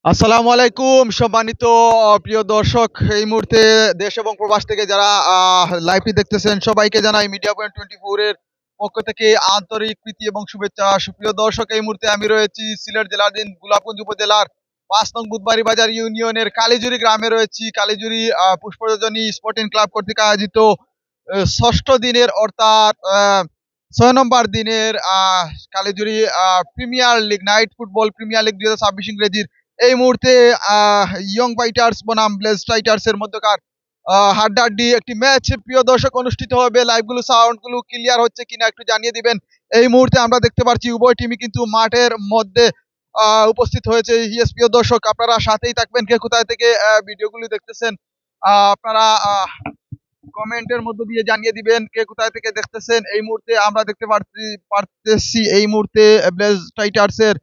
আসসালামু আলাইকুম সম্মানিত প্রিয় দর্শক, এই মুহূর্তে দেশ এবং প্রবাস থেকে যারা লাইভটি দেখতেছেন সবাইকে জানাই মিডিয়া পয়েন্ট 24 এর পক্ষ থেকে আন্তরিক প্রীতি এবং শুভেচ্ছা। সুপ্রিয় দর্শক, এই মুহূর্তে আমি রয়েছি সিলেট জেলাধীন গোলাপগঞ্জ উপজেলার ৫ নং বুধবাড়ি বাজার ইউনিয়নের কালীজুরি গ্রামে রয়েছি। কালীজুরি পুষ্পরজনী স্পোর্টিং ক্লাব কর্তৃক আয়োজিত ষষ্ঠ দিনের অর্থাৎ ৬ নম্বর দিনের Kalijuri premier league night football premier league ২০২৬ ইংরেজির এই মুহূর্তে ইয়ং ফাইটার্স বনাম ব্লেজ ফাইটার্স এর মধ্যকার হাড্ডাহাড্ডি একটি ম্যাচ প্রিয় দর্শক অনুষ্ঠিত হবে। লাইভগুলো সাউন্ডগুলো ক্লিয়ার হচ্ছে কিনা একটু জানিয়ে দিবেন। এই মুহূর্তে আমরা দেখতে পাচ্ছি উভয় টিমই কিন্তু মাঠের মধ্যে উপস্থিত হয়েছে। ইয়েস প্রিয় দর্শক, আপনারা সাথেই থাকবেন। কে কোথায় থেকে ভিডিওগুলো দেখতেছেন আপনারা কমেন্টের মধ্য দিয়ে জানিয়ে দিবেন কে কোথায় থেকে দেখতেছেন। এই মুহূর্তে আমরা দেখতে পারতেছি এই মুহূর্তে ব্লেজ ফাইটার্স এর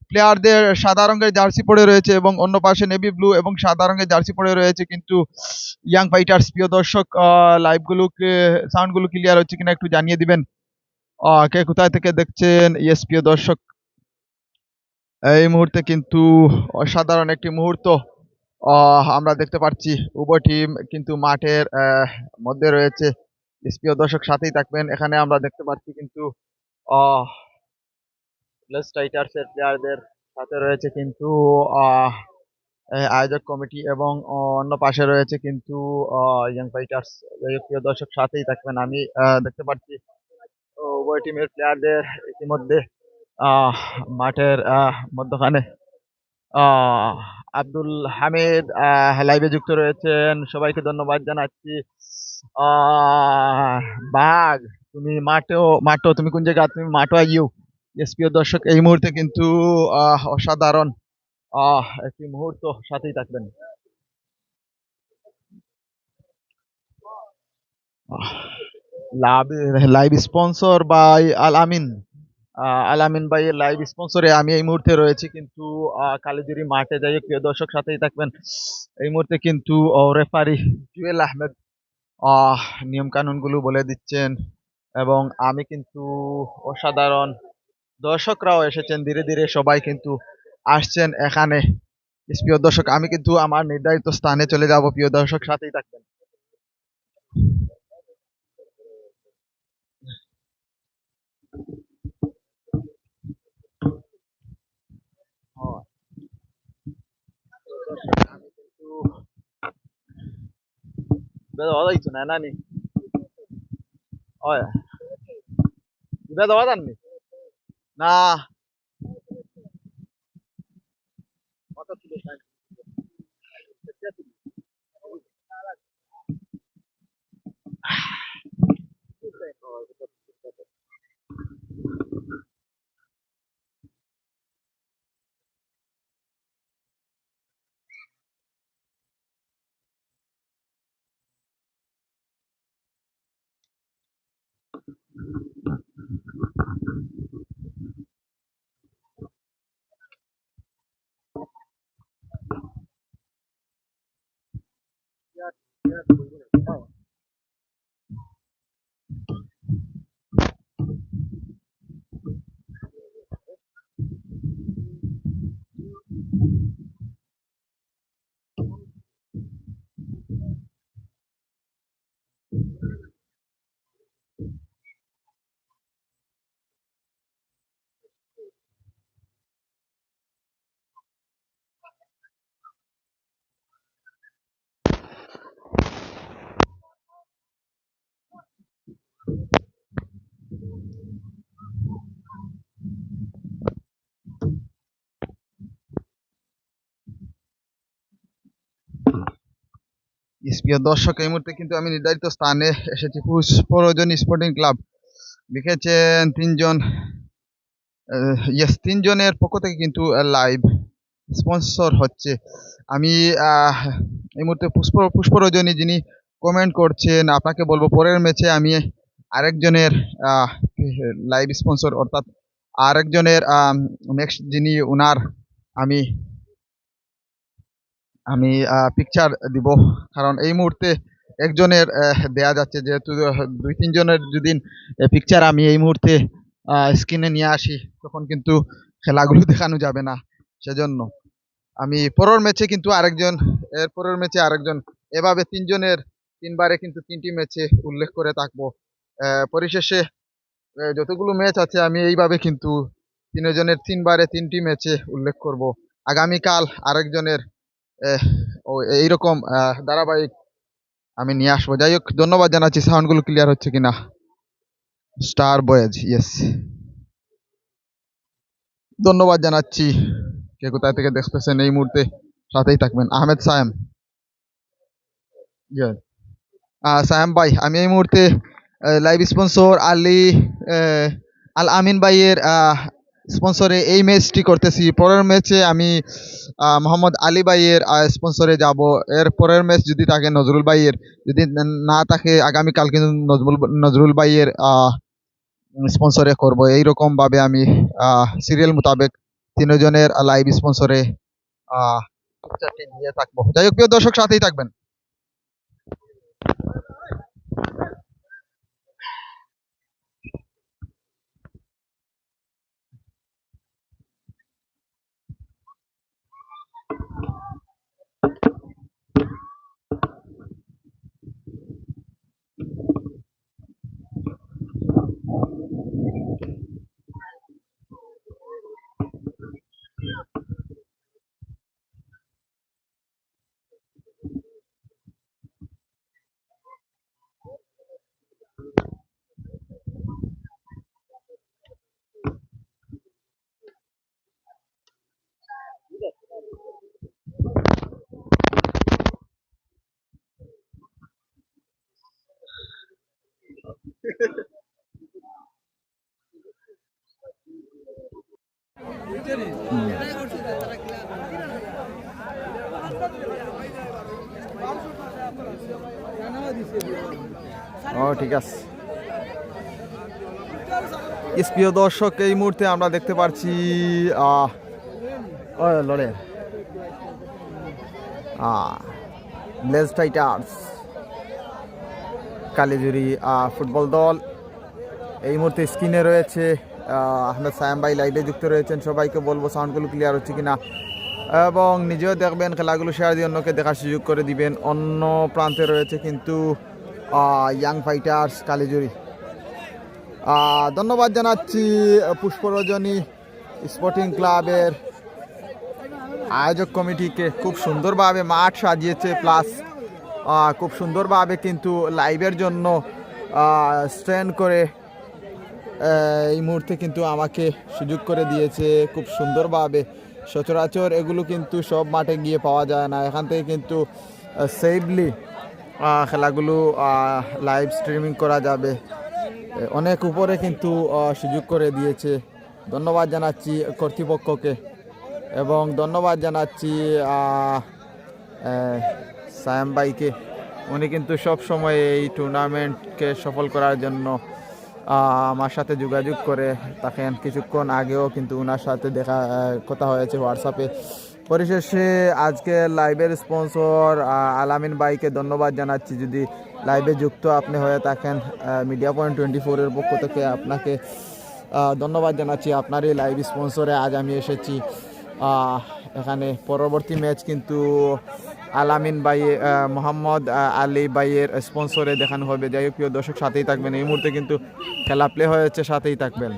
প্লেয়ারদের সাদা রঙের জার্সি পরে রয়েছে এবং অন্য পাশে নেভি ব্লু এবং সাদা রঙের জার্সি পরে রয়েছে কিন্তু ইয়াং ফাইটার্স। প্রিয় দর্শক, লাইভগুলোকে সাউন্ডগুলো ক্লিয়ার হচ্ছে কিনা একটু জানিয়ে দিবেন। কে কোথায় থেকে দেখছেন। ইয়েস প্রিয় দর্শক, এই মুহূর্তে কিন্তু অসাধারণ একটি মুহূর্ত আমরা দেখতে পাচ্ছি। উভয় টিম কিন্তু মাঠের মধ্যে রয়েছে। প্রিয় দর্শক সাথেই থাকবেন। এখানে আমরা দেখতে পাচ্ছি কিন্তু আহ ব্লেজ ফাইটার্স এর প্লেয়ারদের সাথে রয়েছে কিন্তু আহ আয়োজক কমিটি এবং অন্য পাশে রয়েছে কিন্তু ইয়াং ফাইটার্স। প্রিয় দর্শক সাথেই থাকবেন। আমি দেখতে পাচ্ছি উভয় টিমের প্লেয়ারদের ইতিমধ্যে আহ মাঠের মধ্যখানে আহ আব্দুল হামিদ লাইভে যুক্ত রয়েছেন, সবাইকে ধন্যবাদ জানাচ্ছি। আহ বাঘ, তুমি মাঠেও তুমি কোন জায়গা, তুমি মাঠও আইও। ইয়েস প্রিয় দর্শক, এই মুহূর্তে কিন্তু অসাধারণ একটি মুহূর্ত, সাথেই থাকবেন। লাইভ স্পন্সর বাই আল আমিন। আল আমিন ভাই এর লাইভ স্পন্সরে আমি এই মুহূর্তে রয়েছি কিন্তু কালীজুরি মাঠে। যাই হোক প্রিয় দর্শক সাথেই থাকবেন। এই মুহূর্তে কিন্তু রেফারি জুয়েল আহমেদ নিয়ম কানুনগুলো বলে দিচ্ছেন এবং আমি কিন্তু অসাধারণ দর্শকরাও এসেছেন ধীরে ধীরে, সবাই কিন্তু আসছেন এখানে। প্রিয় দর্শক, আমি কিন্তু আমার নির্ধারিত স্থানে চলে যাব। প্রিয় দর্শক সাথেই থাকবেন। আমি কিন্তু বেদবাদাইছো না নানি হয় বেদবাদাননি না অত তুলে প্রিয় দর্শক, এই মুহূর্তে কিন্তু আমি নির্ধারিত স্থানে এসেছি। পুষ্পরজনী স্পোর্টিং ক্লাব লিখেছেন তিনজন। ইয়েস, তিনজনের পক্ষ থেকে কিন্তু লাইভ স্পন্সর হচ্ছে। আমি এই মুহূর্তে পুষ্পরজনী যিনি কমেন্ট করছেন, আপনাকে বলবো পরের ম্যাচে আমি আরেকজনের লাইভ স্পন্সর অর্থাৎ আরেকজনের নেক্সট যিনি উনার আমি আমি পিকচার দিব। কারণ এই মুহূর্তে একজনের দেয়া যাচ্ছে, যেহেতু দুই তিনজনের যদি পিকচার আমি এই মুহূর্তে স্ক্রিনে নিয়ে আসি তখন কিন্তু খেলাগুলো দেখানো যাবে না, সেজন্য। আমি পরের ম্যাচে কিন্তু আরেকজন, এর পরের ম্যাচে আরেকজন, এভাবে তিনজনের তিনবারে কিন্তু তিনটি ম্যাচে উল্লেখ করে থাকবো। পরিশেষে যতগুলো ম্যাচ আছে আমি এইভাবে কিন্তু তিনজনের তিনবারে তিনটি ম্যাচে উল্লেখ করব। আগামীকাল আরেকজনের আহ, এইরকম ধারাবাহিক আমি নিয়ে আসবো। যাই হোক, ধন্যবাদ জানাচ্ছি। সাউন্ডগুলো ক্লিয়ার হচ্ছে কিনা? স্টার বয়েজ, ইয়েস, ধন্যবাদ জানাচ্ছি। কে কোথায় থেকে দেখতেছেন এই মুহূর্তে সাথেই থাকবেন। আহমেদ সায়েম, সায়েম ভাই, আমি এই মুহূর্তে লাইভ স্পন্সর আল আমিন ভাইয়ের স্পন্সরে এই ম্যাচটি করতেছি। পরের ম্যাচে আমি মোহাম্মদ আলী ভাইয়ের স্পন্সরে যাব। এর পরের ম্যাচ যদি থাকে নজরুল ভাইয়ের, যদি না থাকে আগামীকাল কিন্তু নজরুল ভাইয়ের স্পন্সরে করব। এইরকম ভাবে আমি সিরিয়াল মোতাবেক তিনজনের লাইভ স্পন্সরে নিয়ে থাকবো। যাই হোক, প্রিয় দর্শক, সাথেই থাকবেন। ঠিক আছে। প্রিয় দর্শক, এই মুহূর্তে আমরা দেখতে পাচ্ছি ব্লেজ টাইটার্স কালিজুরি ফুটবল দল এই মুহূর্তে স্ক্রিনে রয়েছে। আহমেদ সায়েম ভাই লাইভে যুক্ত রয়েছেন। সবাইকে বলবো সাউন্ডগুলো ক্লিয়ার হচ্ছে কিনা, এবং নিজেও দেখবেন, খেলাগুলো শেয়ার দিয়ে অন্যকে দেখার সুযোগ করে দিবেন। অন্য প্রান্তে রয়েছে কিন্তু ইয়াং ফাইটার্স কালিজুরি। ধন্যবাদ জানাচ্ছি পুষ্পরজনী স্পোর্টিং ক্লাবের আয়োজক কমিটিকে। খুব সুন্দরভাবে মাঠ সাজিয়েছে, প্লাস খুব সুন্দরভাবে কিন্তু লাইভের জন্য স্ট্যান্ড করে এই মুহূর্তে কিন্তু আমাকে সুযোগ করে দিয়েছে খুব সুন্দরভাবে। সচরাচর এগুলো কিন্তু সব মাঠে গিয়ে পাওয়া যায় না। এখান থেকে কিন্তু সেফলি খেলাগুলো লাইভ স্ট্রিমিং করা যাবে। অনেক উপরে কিন্তু সুযোগ করে দিয়েছে। ধন্যবাদ জানাচ্ছি কর্তৃপক্ষকে, এবং ধন্যবাদ জানাচ্ছি সায়েম ভাইকে। উনি কিন্তু সব সময় এই টুর্নামেন্টকে সফল করার জন্য আমার সাথে যোগাযোগ করে থাকেন। কিছুক্ষণ আগেও কিন্তু ওনার সাথে কথা হয়েছে হোয়াটসঅ্যাপে। পরিশেষে আজকে লাইভের স্পন্সর আলামিন ভাইকে ধন্যবাদ জানাচ্ছি। যদি লাইভে যুক্ত আপনি হয়ে থাকেন, মিডিয়া পয়েন্ট 24-এর পক্ষ থেকে আপনাকে ধন্যবাদ জানাচ্ছি। আপনার এই লাইভ স্পন্সরে আজ আমি এসেছি। এখানে পরবর্তী ম্যাচ কিন্তু আলামিন ভাই মোহাম্মদ আলী ভাইয়ের স্পন্সরে দেখানো হবে। যাই হোক, প্রিয় দর্শক, সাথেই থাকবেন। এই মুহূর্তে কিন্তু খেলা প্লে হয়েছে, সাথেই থাকবেন।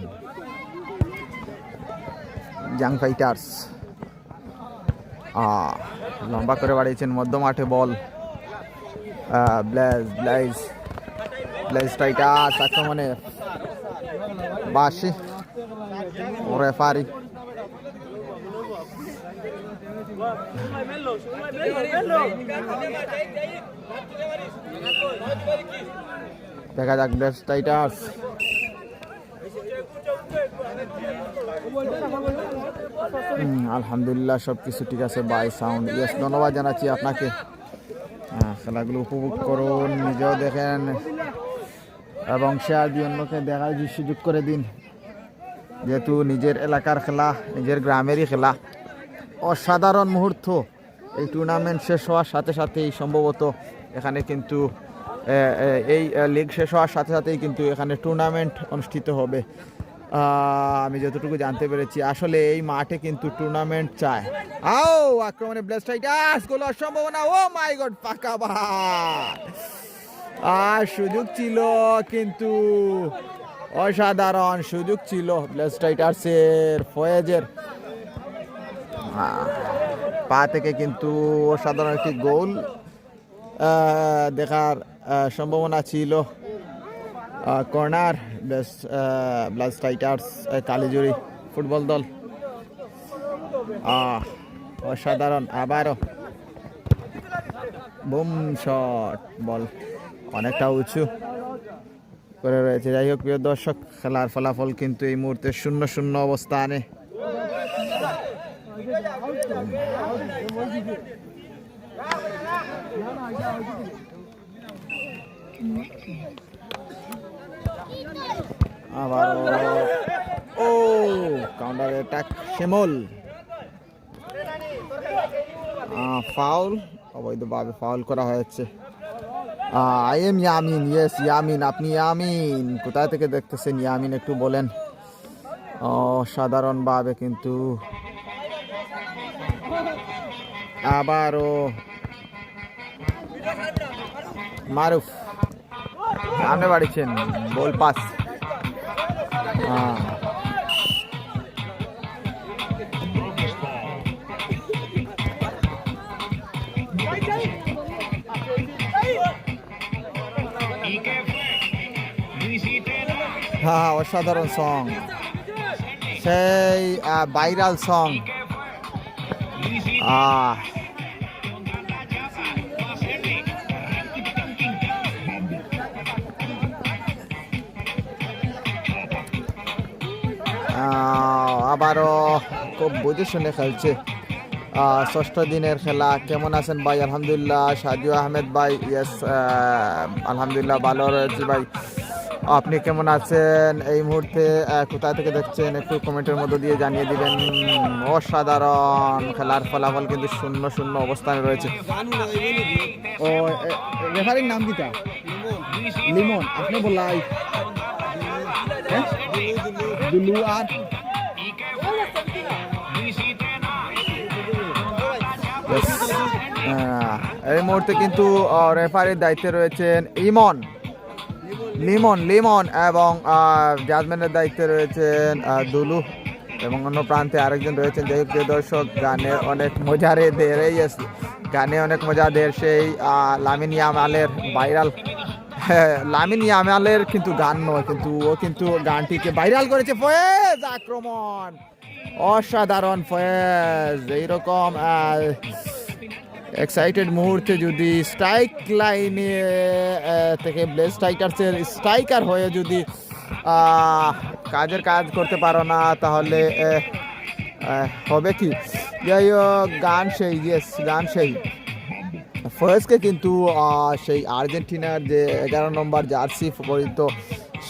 ইয়াং ফাইটার্স লম্বা করে বাড়িয়েছেন, মধ্য মাঠে বল। ব্লেজ টাইটার্স আক্রমণে বাসি রেফারি। দেখা যাক ব্লেজ টাইটার্স আলহামদুলিল্লাহ সবকিছু ঠিক আছে বাই সাউন্ড। ইয়েস, ধন্যবাদ জানাচ্ছি আপনাকে। খেলাগুলো উপভোগ করুন, নিজেও দেখেন, এবং শেয়ার দিয়ে অন্যকে দেখার সুযোগ করে দিন। যেহেতু নিজের এলাকার খেলা, নিজের গ্রামেরই খেলা, অসাধারণ মুহূর্ত। এই টুর্নামেন্ট শেষ হওয়ার সাথে সাথেই সম্ভবত এখানে কিন্তু এই লিগ শেষ হওয়ার সাথে সাথেই কিন্তু এখানে টুর্নামেন্ট অনুষ্ঠিত হবে। আমি যতটুকু জানতে পেরেছি আসলে এই মাঠে কিন্তু টুর্নামেন্ট চায়। আও আক্রমণে ব্লেস্ট টাইটার্স গোলের সম্ভাবনা, ও মাই গড, পাকা বাহার। আর সুযোগ ছিল কিন্তু অসাধারণ সুযোগ ছিল ব্লেস্ট টাইটার্সের, ফয়েজের পা থেকে কিন্তু অসাধারণ একটি গোল দেখার সম্ভাবনা ছিল। কর্নার ব্লাস্ট টাইটার্স কালিজুরি ফুটবল দল, অসাধারণ। আবারও বুম শট, বল অনেকটা উঁচু করে রয়েছে। যাই হোক প্রিয় দর্শক, খেলার ফলাফল কিন্তু এই মুহূর্তে 0-0 অবস্থানে। আবার ও কাউন্টার অ্যাটাক, শিমুল ফাউল, অবৈধভাবে ফাউল করা হয়েছে। I am Yamin, yes Yamin, আপনি ইয়ামিন কোথায় থেকে দেখতেছেন ইয়ামিন একটু বলেন। সাধারণভাবে কিন্তু আবারও মারুফ সামনে বাড়িছেন, বল পাস। হ্যাঁ, অসাধারণ সং, সেই ভাইরাল সং। আবারও খুব বুঝে শুনে খেলছে। ষষ্ঠ দিনের খেলা। কেমন আছেন ভাই? আলহামদুলিল্লাহ। সাজু আহমেদ ভাই, ইয়েস আলহামদুলিল্লাহ ভালো রয়েছি ভাই। আপনি কেমন আছেন? এই মুহূর্তে কোথা থেকে দেখছেন একটু কমেন্টের মধ্যে দিয়ে জানিয়ে দিবেন। অসাধারণ খেলার ফলাফল কিন্তু 0-0 অবস্থানে রয়েছে। ও রেফারির নাম কিটা? লিমন। আপনি বললাই দুলু আর এই মুহূর্তে কিন্তু রেফারির দায়িত্বে রয়েছেন লিমন এবং জাজমেন্টের দায়িত্বে রয়েছেন দুলু এবং অন্য প্রান্তে আরেকজন রয়েছেন। যাই হোক দর্শক, গানে অনেক মজাদের সেই লামিন ইয়ামালের ভাইরাল, লামিন ইয়ামালের কিন্তু গান নয়, কিন্তু ও কিন্তু গানটিকে ভাইরাল করেছে। ফয়েজ আক্রমণ, অসাধারণ ফয়েজ। এইরকম এক্সাইটেড মুহূর্তে যদি স্ট্রাইক লাইনে থেকে ব্লেস্ট টাইটার্সের স্ট্রাইকার হয়ে যদি কাজের কাজ করতে পারো না, তাহলে হবে কি? যাই হোক, গান সেই ফয়েজকে কিন্তু সেই আর্জেন্টিনার যে 11 নম্বর জার্সি পরিহিত,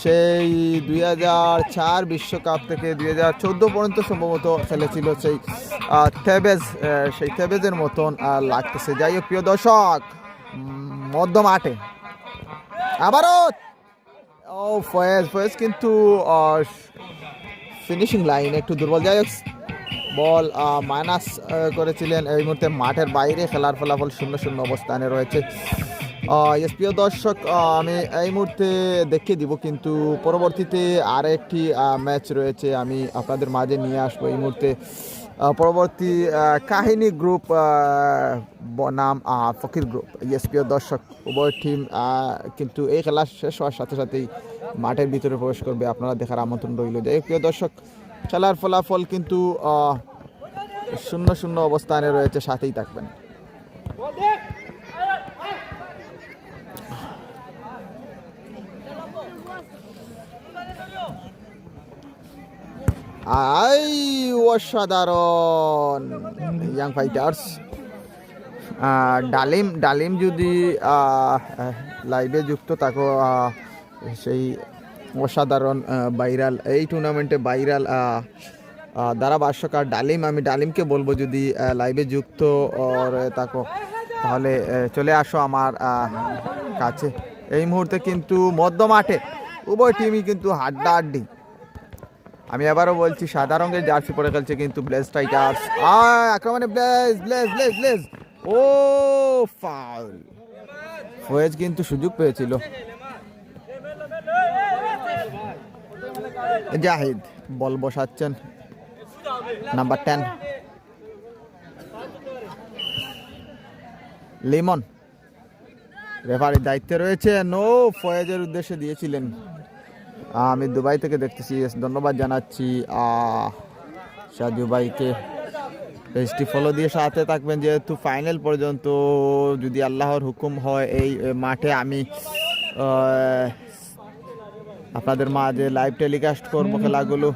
সেই 2004 বিশ্বকাপ থেকে 2014 পর্যন্ত সম্ভবত খেলেছিল সেই থেবেজের মতন লাগতেছে। যাই হোক প্রিয় দর্শক, মধ্য মাঠে আবারও ফয়েজ কিন্তু ফিনিশিং লাইন একটু দুর্বল। যাই হোক, বল মাইনাস করেছিলেন। এই মুহূর্তে মাঠের বাইরে, খেলার ফলাফল 0-0 অবস্থানে রয়েছে। প্রিয় দর্শক, আমি এই মুহূর্তে দেখিয়ে দিব, কিন্তু পরবর্তীতে আরেকটি ম্যাচ রয়েছে, আমি আপনাদের মাঝে নিয়ে আসবো এই মুহূর্তে। পরবর্তী কাহিনী গ্রুপ, নাম ফকির গ্রুপ। প্রিয় দর্শক, উভয় টিম কিন্তু এই খেলা শেষ হওয়ার সাথে সাথেই মাঠের ভিতরে প্রবেশ করবে, আপনারা দেখার আমন্ত্রণ রইল। যাই হোক প্রিয় দর্শক, খেলার ফলাফল কিন্তু 0-0 অবস্থানে রয়েছে, সাথেই থাকবেন। অসাধারণ ইয়াং ফাইটার্স। ডালিম যদি লাইভে যুক্ত থাকো, সেই অসাধারণ ভাইরাল, এই টুর্নামেন্টে ভাইরাল ধারাভাষ্যকার আমি ডালিমকে বলবো, যদি লাইভে যুক্ত থাকো তাহলে চলে আসো আমার কাছে। এই মুহূর্তে কিন্তু মধ্য মাঠে উভয় টিমই কিন্তু হাড্ডাহাড্ডি, আমি আবারও বলছি সাদা রঙের জার্সি পরে খেলছে কিন্তু ব্লেজ টাইটার্স। আক্রমণে ব্লেজ ব্লেজ ব্লেজ ব্লেজ, ও ফাউল। ফয়েজ কিন্তু সুযোগ পেয়েছিল। জাহিদ বল বসাচ্ছেন, নাম্বার 10 লিমন রেফারির দায়িত্বে রয়েছে। নো, ফয়েজের উদ্দেশ্যে দিয়েছিলেন। আমি দুবাই থেকে দেখতেছি, ধন্যবাদ জানাচ্ছি সাজু ভাইকে। পেজটি ফলো দিয়ে সাথে থাকবেন, যেহেতু ফাইনাল পর্যন্ত যদি আল্লাহর হুকুম হয় এই মাঠে আমি আপনাদের মাঝে লাইভ টেলিকাস্ট করবো খেলাগুলো।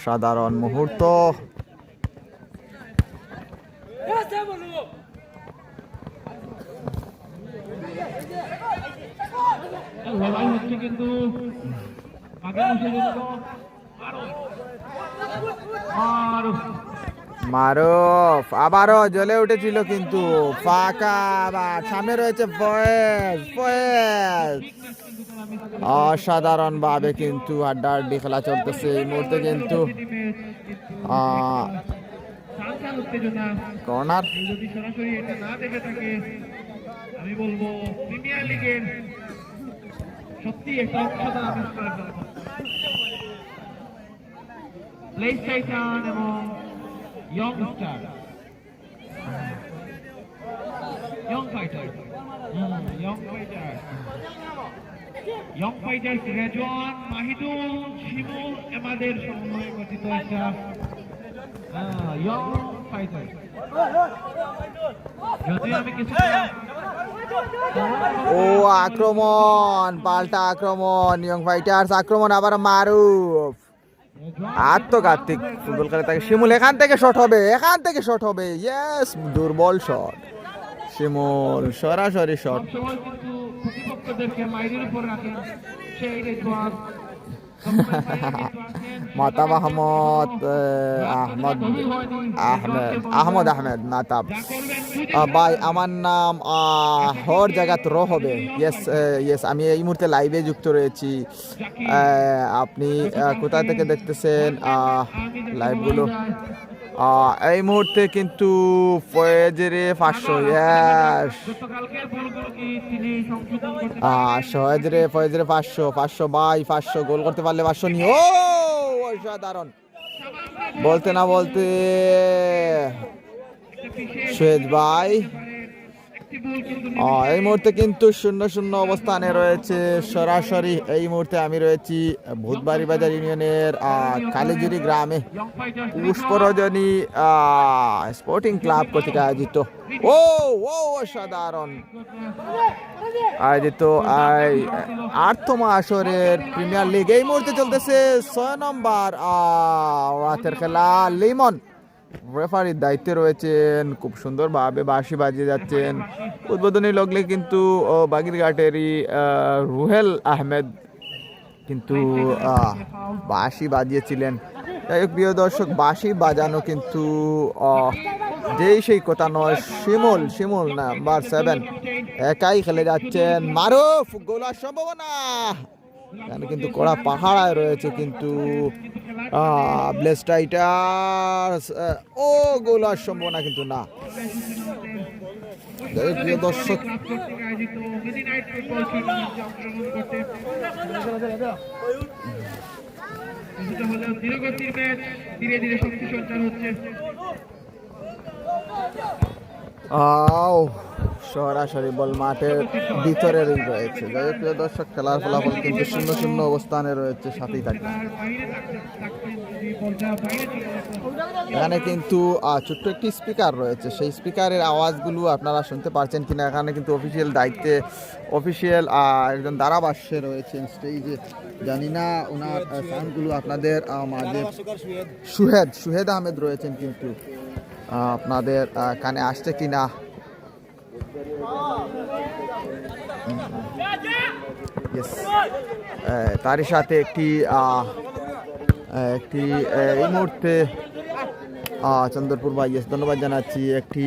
সাধারণ মুহূর্ত। মারুফ আবারও জ্বলে উঠেছিল কিন্তু ফাঁকা, আবার সামনে রয়েছে ফয়েজ। ফয়েজ অসাধারণ ভাবে কিন্তু আড্ডাআড্ডি খেলা চলতেছে এই মুহূর্তে কিন্তু কর্নার। আমি বলবো প্রিমিয়ার লিগের সত্যি একটা অসাধারণ প্লে স্টেশন এবং young star young fighter Rezwan, Mahidul, Shimul এমাদের সমন্বয়ে গঠিত একটা ইয়ং ফাইটার। যদি আমি কিছু ও আক্রমণ, পাল্টা আক্রমণ, ইয়ং ফাইটার্স আক্রমণ, আবার মারুফ আত্মঘাতিক ফুটবল খেলে থাকে শিমুল। এখান থেকে শট হবে, এখান থেকে শট হবে, ইয়েস, দুর্বল শট। শিমুল সরাসরি শট। প্রতিপক্ষদেরকে মাইরের উপর রাখেন সেই রেজওয়ান। মাতাব আহমদ আহমেদ মাতাব ভাই, আমার নাম হর জায়গাত র হবে। ইয়েস, আমি এই মুহূর্তে লাইভে যুক্ত রয়েছি। আপনি কোথা থেকে দেখতেছেন লাইভগুলো? এই মুহূর্তে কিন্তু ফয়েজের 500, ইয়েস, ফয়েজের 500 ভাই, 500 গোল করতে পারলে 500 নিয়ে। ও অসাধারণ, বলতে না বলতে সুয়েজ ভাই। এই মুহূর্তে কিন্তু 0-0 অবস্থানে রয়েছে। সরাসরি এই মুহূর্তে আমি রয়েছি ভূতবাড়ি বাজার ইউনিয়নের কালীজুরি গ্রামে পুষ্পরজনী স্পোর্টিং ক্লাব কর্তৃক আয়োজিত অসাধারণ আয়োজিত 8তম আসরের প্রিমিয়ার লিগ এই মুহূর্তে চলতেছে। 6 নম্বর রাতের খেলা। লিমন রেফারির দায়িত্বে রয়েছেন, খুব সুন্দরভাবে বাঁশি বাজিয়ে যাচ্ছেন। উদ্বোধনী লগ্নে কিন্তু বাগিরঘাটেরই রুহেল আহমেদ কিন্তু বাঁশি বাজিয়েছিলেন। যাই হোক প্রিয় দর্শক, বাঁশি বাজানো কিন্তু যেই সেই কথা নয়। শিমুল নাম্বার 7 একাই খেলে যাচ্ছেন। মারুফ গোলার সম্ভাবনা, এখানে কিন্তু কড়া পাহাড়ায় রয়েছে কিন্তু ব্লেজ টাইটার্স। ও গোলার সম্ভাবনা কিন্তু না। প্রিয় দর্শক, ধীরে ধীরে শক্তি সঞ্চার হচ্ছে। সরাসরি বল মাঠের ভিতরেরই রয়েছে। যাই হোক প্রিয় দর্শক, খেলার ফলাফল কিন্তু 0-0 অবস্থানে রয়েছে। সাথেই থাকবে এখানে কিন্তু ছোট্ট একটি স্পিকার রয়েছে, সেই স্পিকারের আওয়াজগুলো আপনারা শুনতে পারছেন কিনা। এখানে কিন্তু অফিসিয়াল দায়িত্বে অফিসিয়াল একজন ধারাভাষ্যে রয়েছেন স্টেজে, জানি না ওনার সাউন্ডগুলো আপনাদের মাঝে সুহেদ আহমেদ রয়েছেন কিন্তু আপনাদের কানে আসছে কিনা। তারই সাথে একটি এই মুহূর্তে চন্দ্রপুর ভাই, ইয়েস ধন্যবাদ জানাচ্ছি। একটি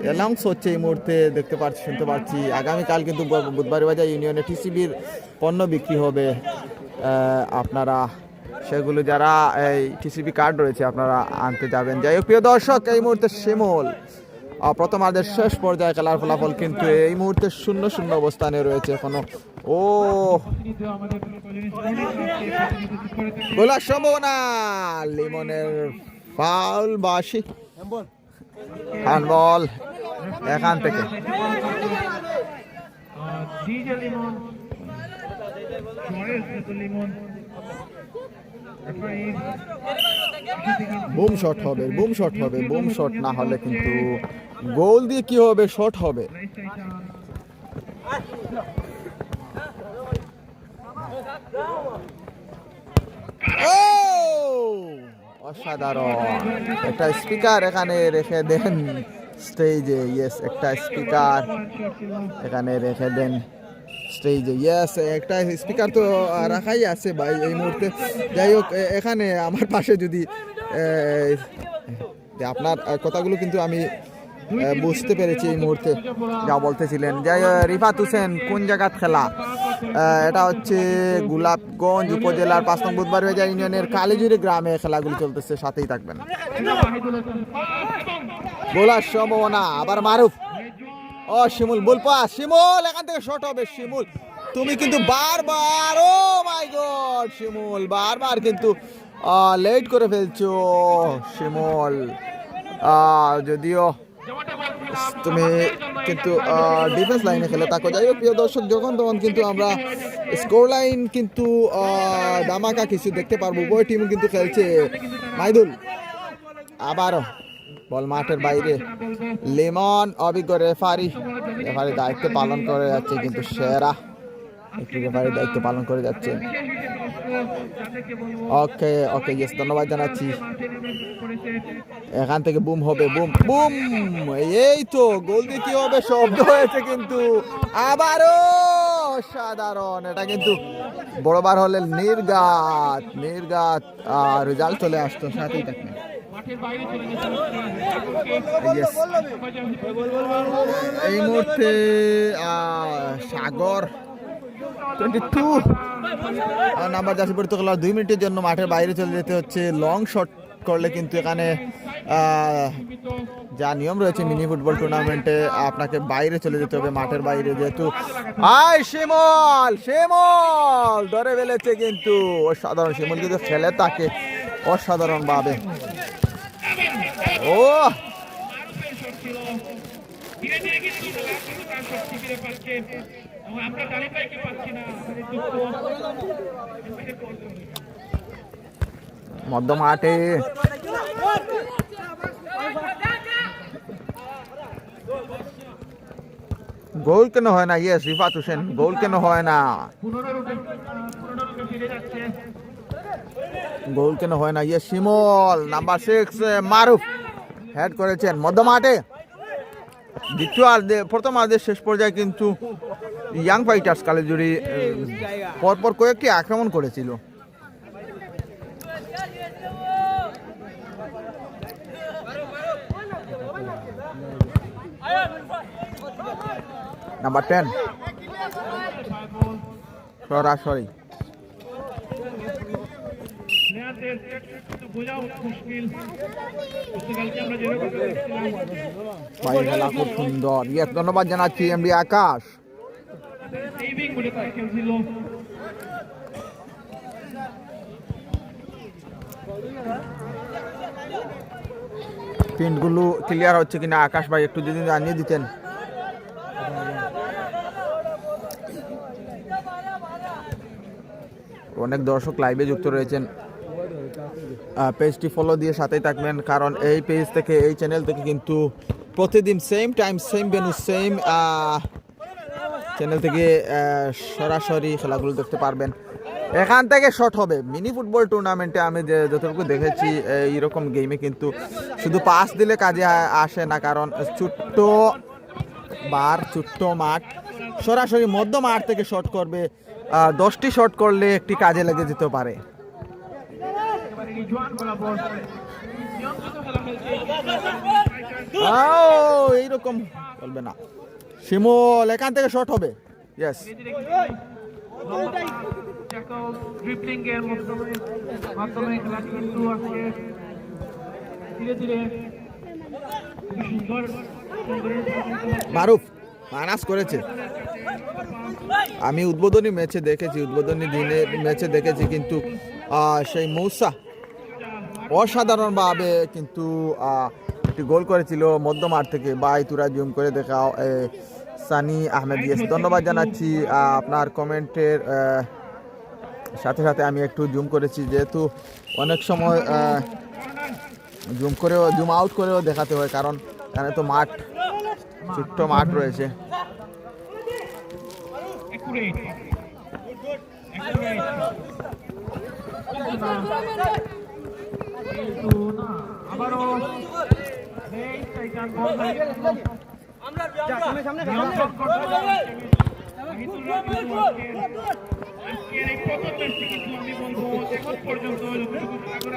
অ্যানাউন্স হচ্ছে এই মুহূর্তে, দেখতে পাচ্ছি, শুনতে পাচ্ছি। আগামীকাল কিন্তু বুধবার বাজার ইউনিয়নে টিসিবির পণ্য বিক্রি হবে। আপনারা সেগুলো যারা এই টিসিবি কার্ড রয়েছে আপনারা আনতে যাবেন। যাই হোক প্রিয় দর্শক, এই মুহূর্তে শিমুল প্রথমার্ধের শেষ পর্যায়ে খেলার ফলাফল কিন্তু এই মুহূর্তে 0-0 অবস্থানে রয়েছে এখনো। ও গোলার সম্ভাবনা, লিমনের ফাউল বাসি হ্যান্ডবল এখান থেকে। DJ Limon, Joyce Limon, boom shot হবে, বুম শট হবে, বুম শট না হলে কিন্তু গোল দিয়ে কি হবে, শট হবে। ও অসাধারণ, একটা স্পিকার এখানে রেখে দেন স্টেজে। ইয়েস, একটা স্পিকার এখানে রেখে দেন স্টেজে। ইয়েস, একটা স্পিকার তো রাখাই আছে ভাই এই মুহূর্তে। যাই হোক, এখানে আমার পাশে যদি আপনার কথাগুলো কিন্তু আমি বুঝতে পেরেছি এই মুহূর্তে যা বলতেছিলেন। যাই রিফাত হোসেন, কোন জায়গার খেলা? এটা হচ্ছে গোলাপগঞ্জ উপজেলার 5 নং বুধবার বাজার ইউনিয়নের কালীজুরি গ্রামে খেলাগুলো চলতেছে, সাথেই থাকবেন। গোলার সম্ভাবনা, আবার মারুফ। ও শিমুল, বল পাস, শিমুল এখান থেকে শট হবে। শিমুল তুমি কিন্তু বারবার, ও মাই গড, শিমুল বারবার কিন্তু লেট করে ফেলছো শিমুল। যদিও তুমি কিন্তু ডিফেন্স লাইনে খেলে থাকো। যাই হোক প্রিয় দর্শক, যখন তখন কিন্তু আমরা স্কোর লাইন কিন্তু ধামাকা কিছু দেখতে পারবো। উভয় টিম কিন্তু খেলছে। মাইদুল আবারও বল মাঠের বাইরে। লিমন অভিজ্ঞ রেফারি দায়িত্ব পালন করে যাচ্ছে, কিন্তু সেরা একটি রেফারি দায়িত্ব পালন করে যাচ্ছে। ওকে ওকে, ইয়েস ধন্যবাদ জানাচ্ছি। এখান থেকে বুম হবে, বুম বুম, এই তো গোল দিয়ে কি হবে, শব্দ হয়েছে কিন্তু আবারও সাধারণ। এটা কিন্তু বড়বার হলে নির্ঘাত রেজাল্ট চলে আসতো, সাথেই থাকবে। এই মুহূর্তে সাগর 22 নাম্বার জার্সি পরিত খেলার 2 মিনিটের জন্য মাঠের বাইরে চলে যেতে হচ্ছে। লং শট করলে কিন্তু এখানে যা নিয়ম রয়েছে মিনি ফুটবল টুর্নামেন্টে, আপনাকে বাইরে চলে যেতে হবে, মাঠের বাইরে। যেহেতু শিমুল ধরে ফেলেছে কিন্তু অসাধারণ। শিমুল কিন্তু খেলে তাকে অসাধারণ ভাবে। ও মধ্য মাঠে গোল কেন হয় না? ইয়েস, রিফাত হোসেন, গোল কেন হয় না? গোল কেন হয় না? ইয়েস, শিমুল নাম্বার 6 মারুফ হেড করেছেন মধ্য মাঠে। প্রথমার্ধের শেষ পর্যায়ে কিন্তু ইয়াং ফাইটার্স কালীজুরি পরপর কয়েকটি আক্রমণ করেছিল। নাম্বার 10 সরাসরি খেলা খুব সুন্দর। ইয়েস, ধন্যবাদ জানাচ্ছি এমডি আকাশ। প্রিন্টগুলো ক্লিয়ার হচ্ছে কিনা আকাশ ভাই একটু যদি জানিয়ে দিতেন। অনেক দর্শক লাইভে যুক্ত রয়েছেন, পেজটি ফলো দিয়ে সাথেই থাকবেন, কারণ এই পেজ থেকে, এই চ্যানেল থেকে কিন্তু প্রতিদিন same time, same venue, same channel থেকে সরাসরি খেলাগুলো দেখতে পারবেন। এখান থেকে শট হবে। মিনি ফুটবল টুর্নামেন্টে আমি যতটুকু দেখেছি এইরকম গেমে কিন্তু শুধু পাস দিলে কাজে আসে না, কারণ ছোট্ট মাঠ, সরাসরি মধ্য মাঠ থেকে শট করবে। 10টি শট করলে একটি কাজে লেগে যেতে পারে। এইরকম বলবে না। শিমুল এখান থেকে শট হবে। ইয়েস, ড্রিবলিং এর মাধ্যমে খেলাটি কিন্তু আজকে ধীরে ধীরে সুন্দর মারুফ মানাস করেছে। আমি উদ্বোধনী ম্যাচে দেখেছি, উদ্বোধনী দিনে ম্যাচে দেখেছি, কিন্তু সেই মৌসা অসাধারণভাবে কিন্তু একটি গোল করেছিল মধ্যমাঠ থেকে। বাই তুরা জুম করে দেখাও সানি আহমেদ। ইয়েস, ধন্যবাদ জানাচ্ছি আপনার কমেন্টের সাথে সাথে আমি একটু জুম করেছি, যেহেতু অনেক সময় জুম আউট করেও দেখাতে হয়, কারণ এখানে তো মাঠ, ছোট্ট মাঠ রয়েছে।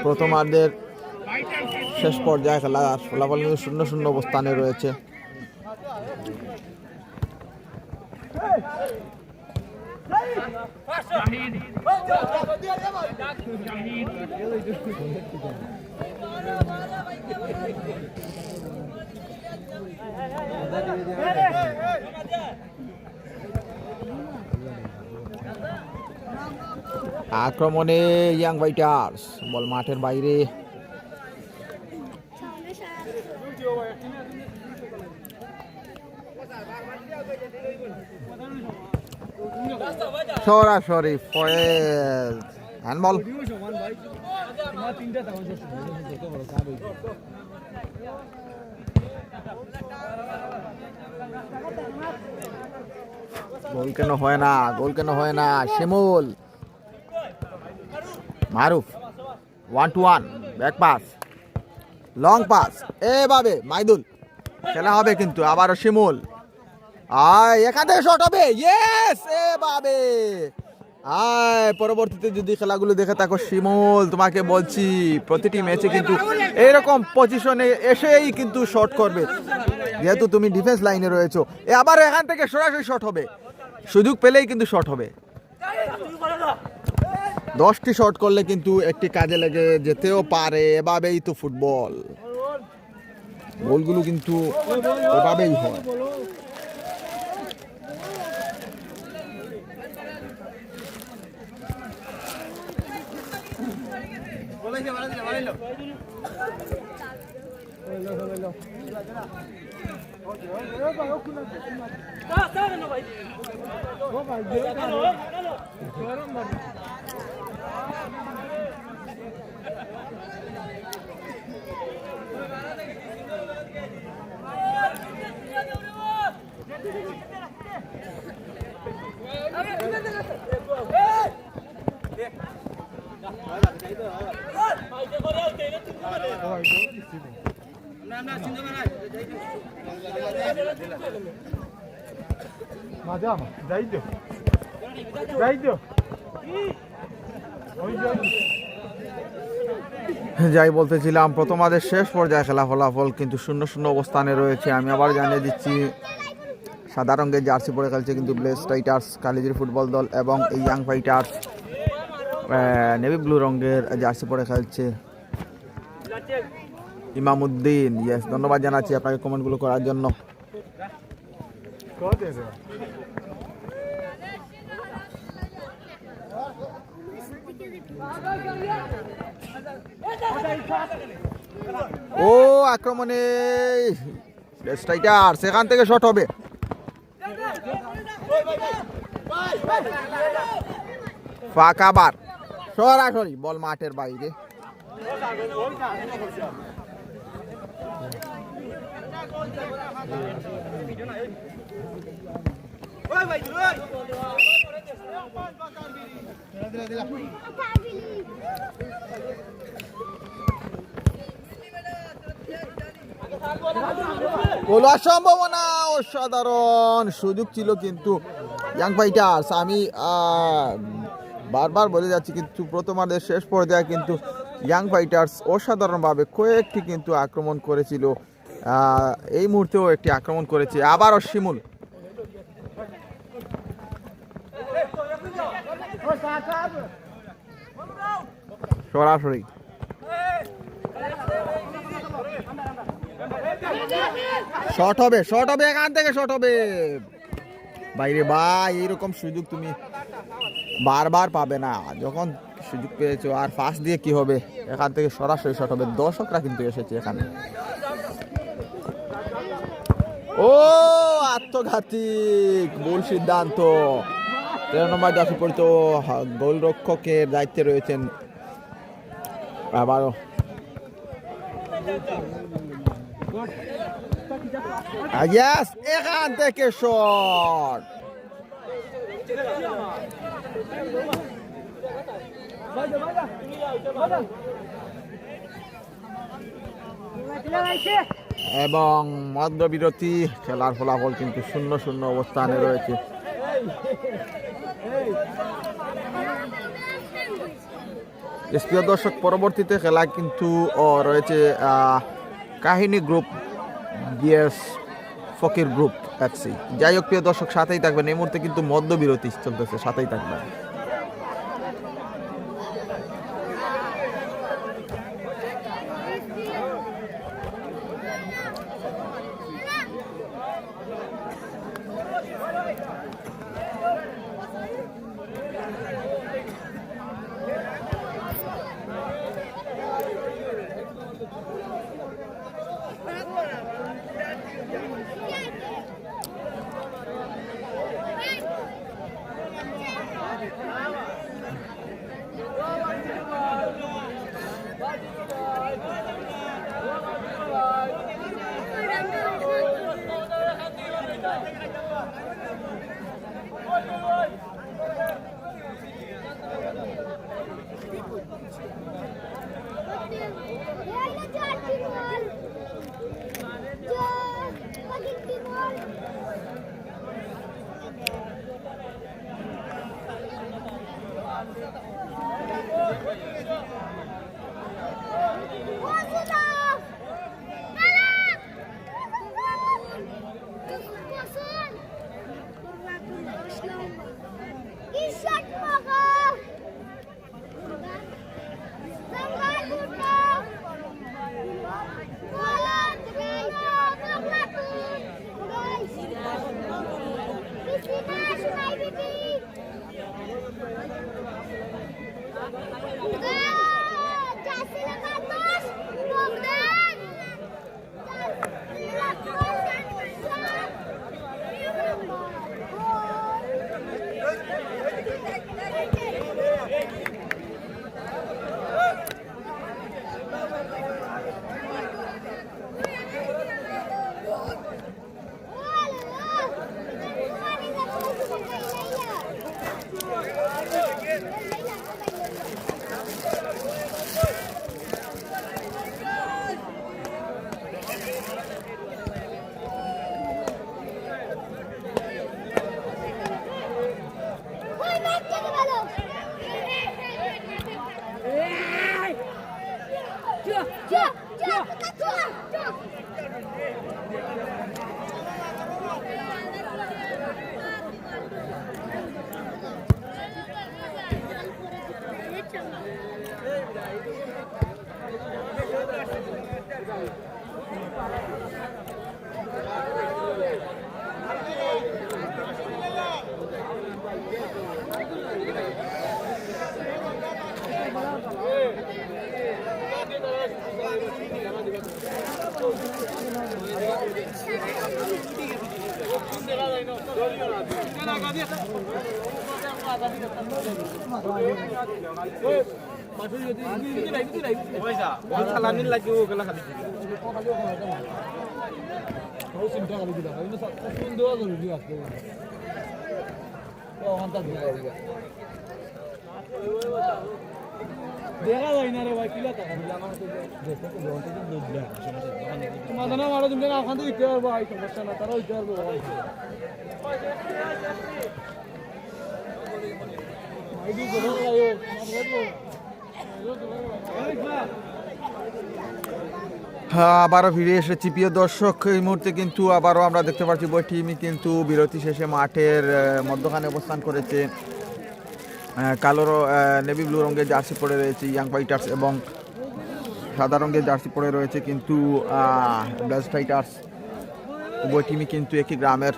প্রথমার্ধের শেষ পর্যায়ে খেলা ফলাফল 0-0 অবস্থানে রয়েছে। আক্রমণে ইয়াং ফাইটার্স, বল মাঠের বাইরে। সরাসরি ফয়েজ হ্যান্ডবল। গোল কেন হয় না, গোল কেন হয় না? শিমুল, মারুফ 1-1 ব্যাক পাস, লং পাস, এভাবে মাইদুল খেলা হবে, কিন্তু আবারও শিমুল, এখান থেকে শট হবে। ইয়েস, এভাবে পরবর্তীতে যদি খেলাগুলো দেখে থাকো শিমুল, তোমাকে বলছি প্রতিটি ম্যাচে কিন্তু এইরকম পজিশনে এসেই কিন্তু শট করবে, যেহেতু তুমি ডিফেন্স লাইনে রয়েছো। আবার এখান থেকে সরাসরি শট হবে, সুযোগ পেলেই কিন্তু শট হবে। 10টি শট করলে কিন্তু একটি কাজে লেগে যেতেও পারে। এভাবেই তো ফুটবল, গোলগুলো কিন্তু এভাবেই হয়। যাই বলতেছিলাম, প্রথমার্ধের শেষ পর্যায়ে খেলা ফলাফল কিন্তু 0-0 অবস্থানে রয়েছে। আমি আবার জানিয়ে দিচ্ছি, সাদা রঙের জার্সি পরে খেলছে কিন্তু ব্লেজ টাইটার্স কালিজির ফুটবল দল, এবং এই ইয়াং ফাইটার্স নেভি ব্লু রঙের জার্সি পরে খেলছে ইমামউদ্দিন। ইয়েস, ধন্যবাদ জানাচ্ছি আপনাকে কমেন্টগুলো করার জন্য। ও আক্রমণে স্ট্রাইকার, সেখান থেকে শট হবে। ফাঁকা বার, সরাসরি বল মাঠের বাইরে। গোলার সম্ভাবনা, অসাধারণ সুযোগ ছিল কিন্তু ইয়াং ফাইটার্স। আমি বারবার বলে যাচ্ছি, কিন্তু প্রথমার্ধের শেষ পর্যায়ে কিন্তু ইয়াং ফাইটার্স অসাধারণভাবে কয়েকটি কিন্তু আক্রমণ করেছিল। এই মুহূর্তেও একটি আক্রমণ করেছে, আবারও শিমুল। সরাসরি শট হবে, এখান থেকে শট হবে। বাইরে ভাই, এইরকম সুযোগ তুমি বারবার পাবে না। যখন সুযোগ পেয়েছো আর ফাঁস দিয়ে কি হবে, এখান থেকে সরাসরি শট হবে। দর্শকরা কিন্তু এসেছে এখানে। ও আত্মঘাতী ভুল সিদ্ধান্ত। 13 নম্বর জার্সি পরিচিত গোলরক্ষকের দায়িত্বে রয়েছেন আবারও। ইয়েস, এখান থেকে শট। এবং মধ্যবিরতি, খেলার ফলাফল কিন্তু 0-0 অবস্থানে রয়েছে। প্রিয় দর্শক, পরবর্তীতে খেলা কিন্তু রয়েছে কাহিনী গ্রুপ বিএস ফকির গ্রুপ এফসি। যাই হোক প্রিয় দর্শক, সাথেই থাকবেন। এই মুহূর্তে কিন্তু মধ্যবিরতি চলতেছে, সাথেই থাকবেন। দেখা যায় না রে ভাই, কিলা টাকা মাদানা মারা তুমি না ওখান থেকে দিতে পারবো, এই সমস্যা না, তারা দিতে পারবো। ভাই আবারও ফিরে এসেছি প্রিয় দর্শক। এই মুহূর্তে কিন্তু আবারও আমরা দেখতে পাচ্ছি উভয় টিমই কিন্তু বিরতি শেষে মাঠের মধ্যখানে অবস্থান করেছে। কালো নেভি ব্লু রঙের জার্সি পরে রয়েছে ইয়াং ফাইটার্স এবং সাদা রঙের জার্সি পরে রয়েছে কিন্তু ব্লাস্ট ফাইটার্স। উভয় টিমই কিন্তু একই গ্রামের,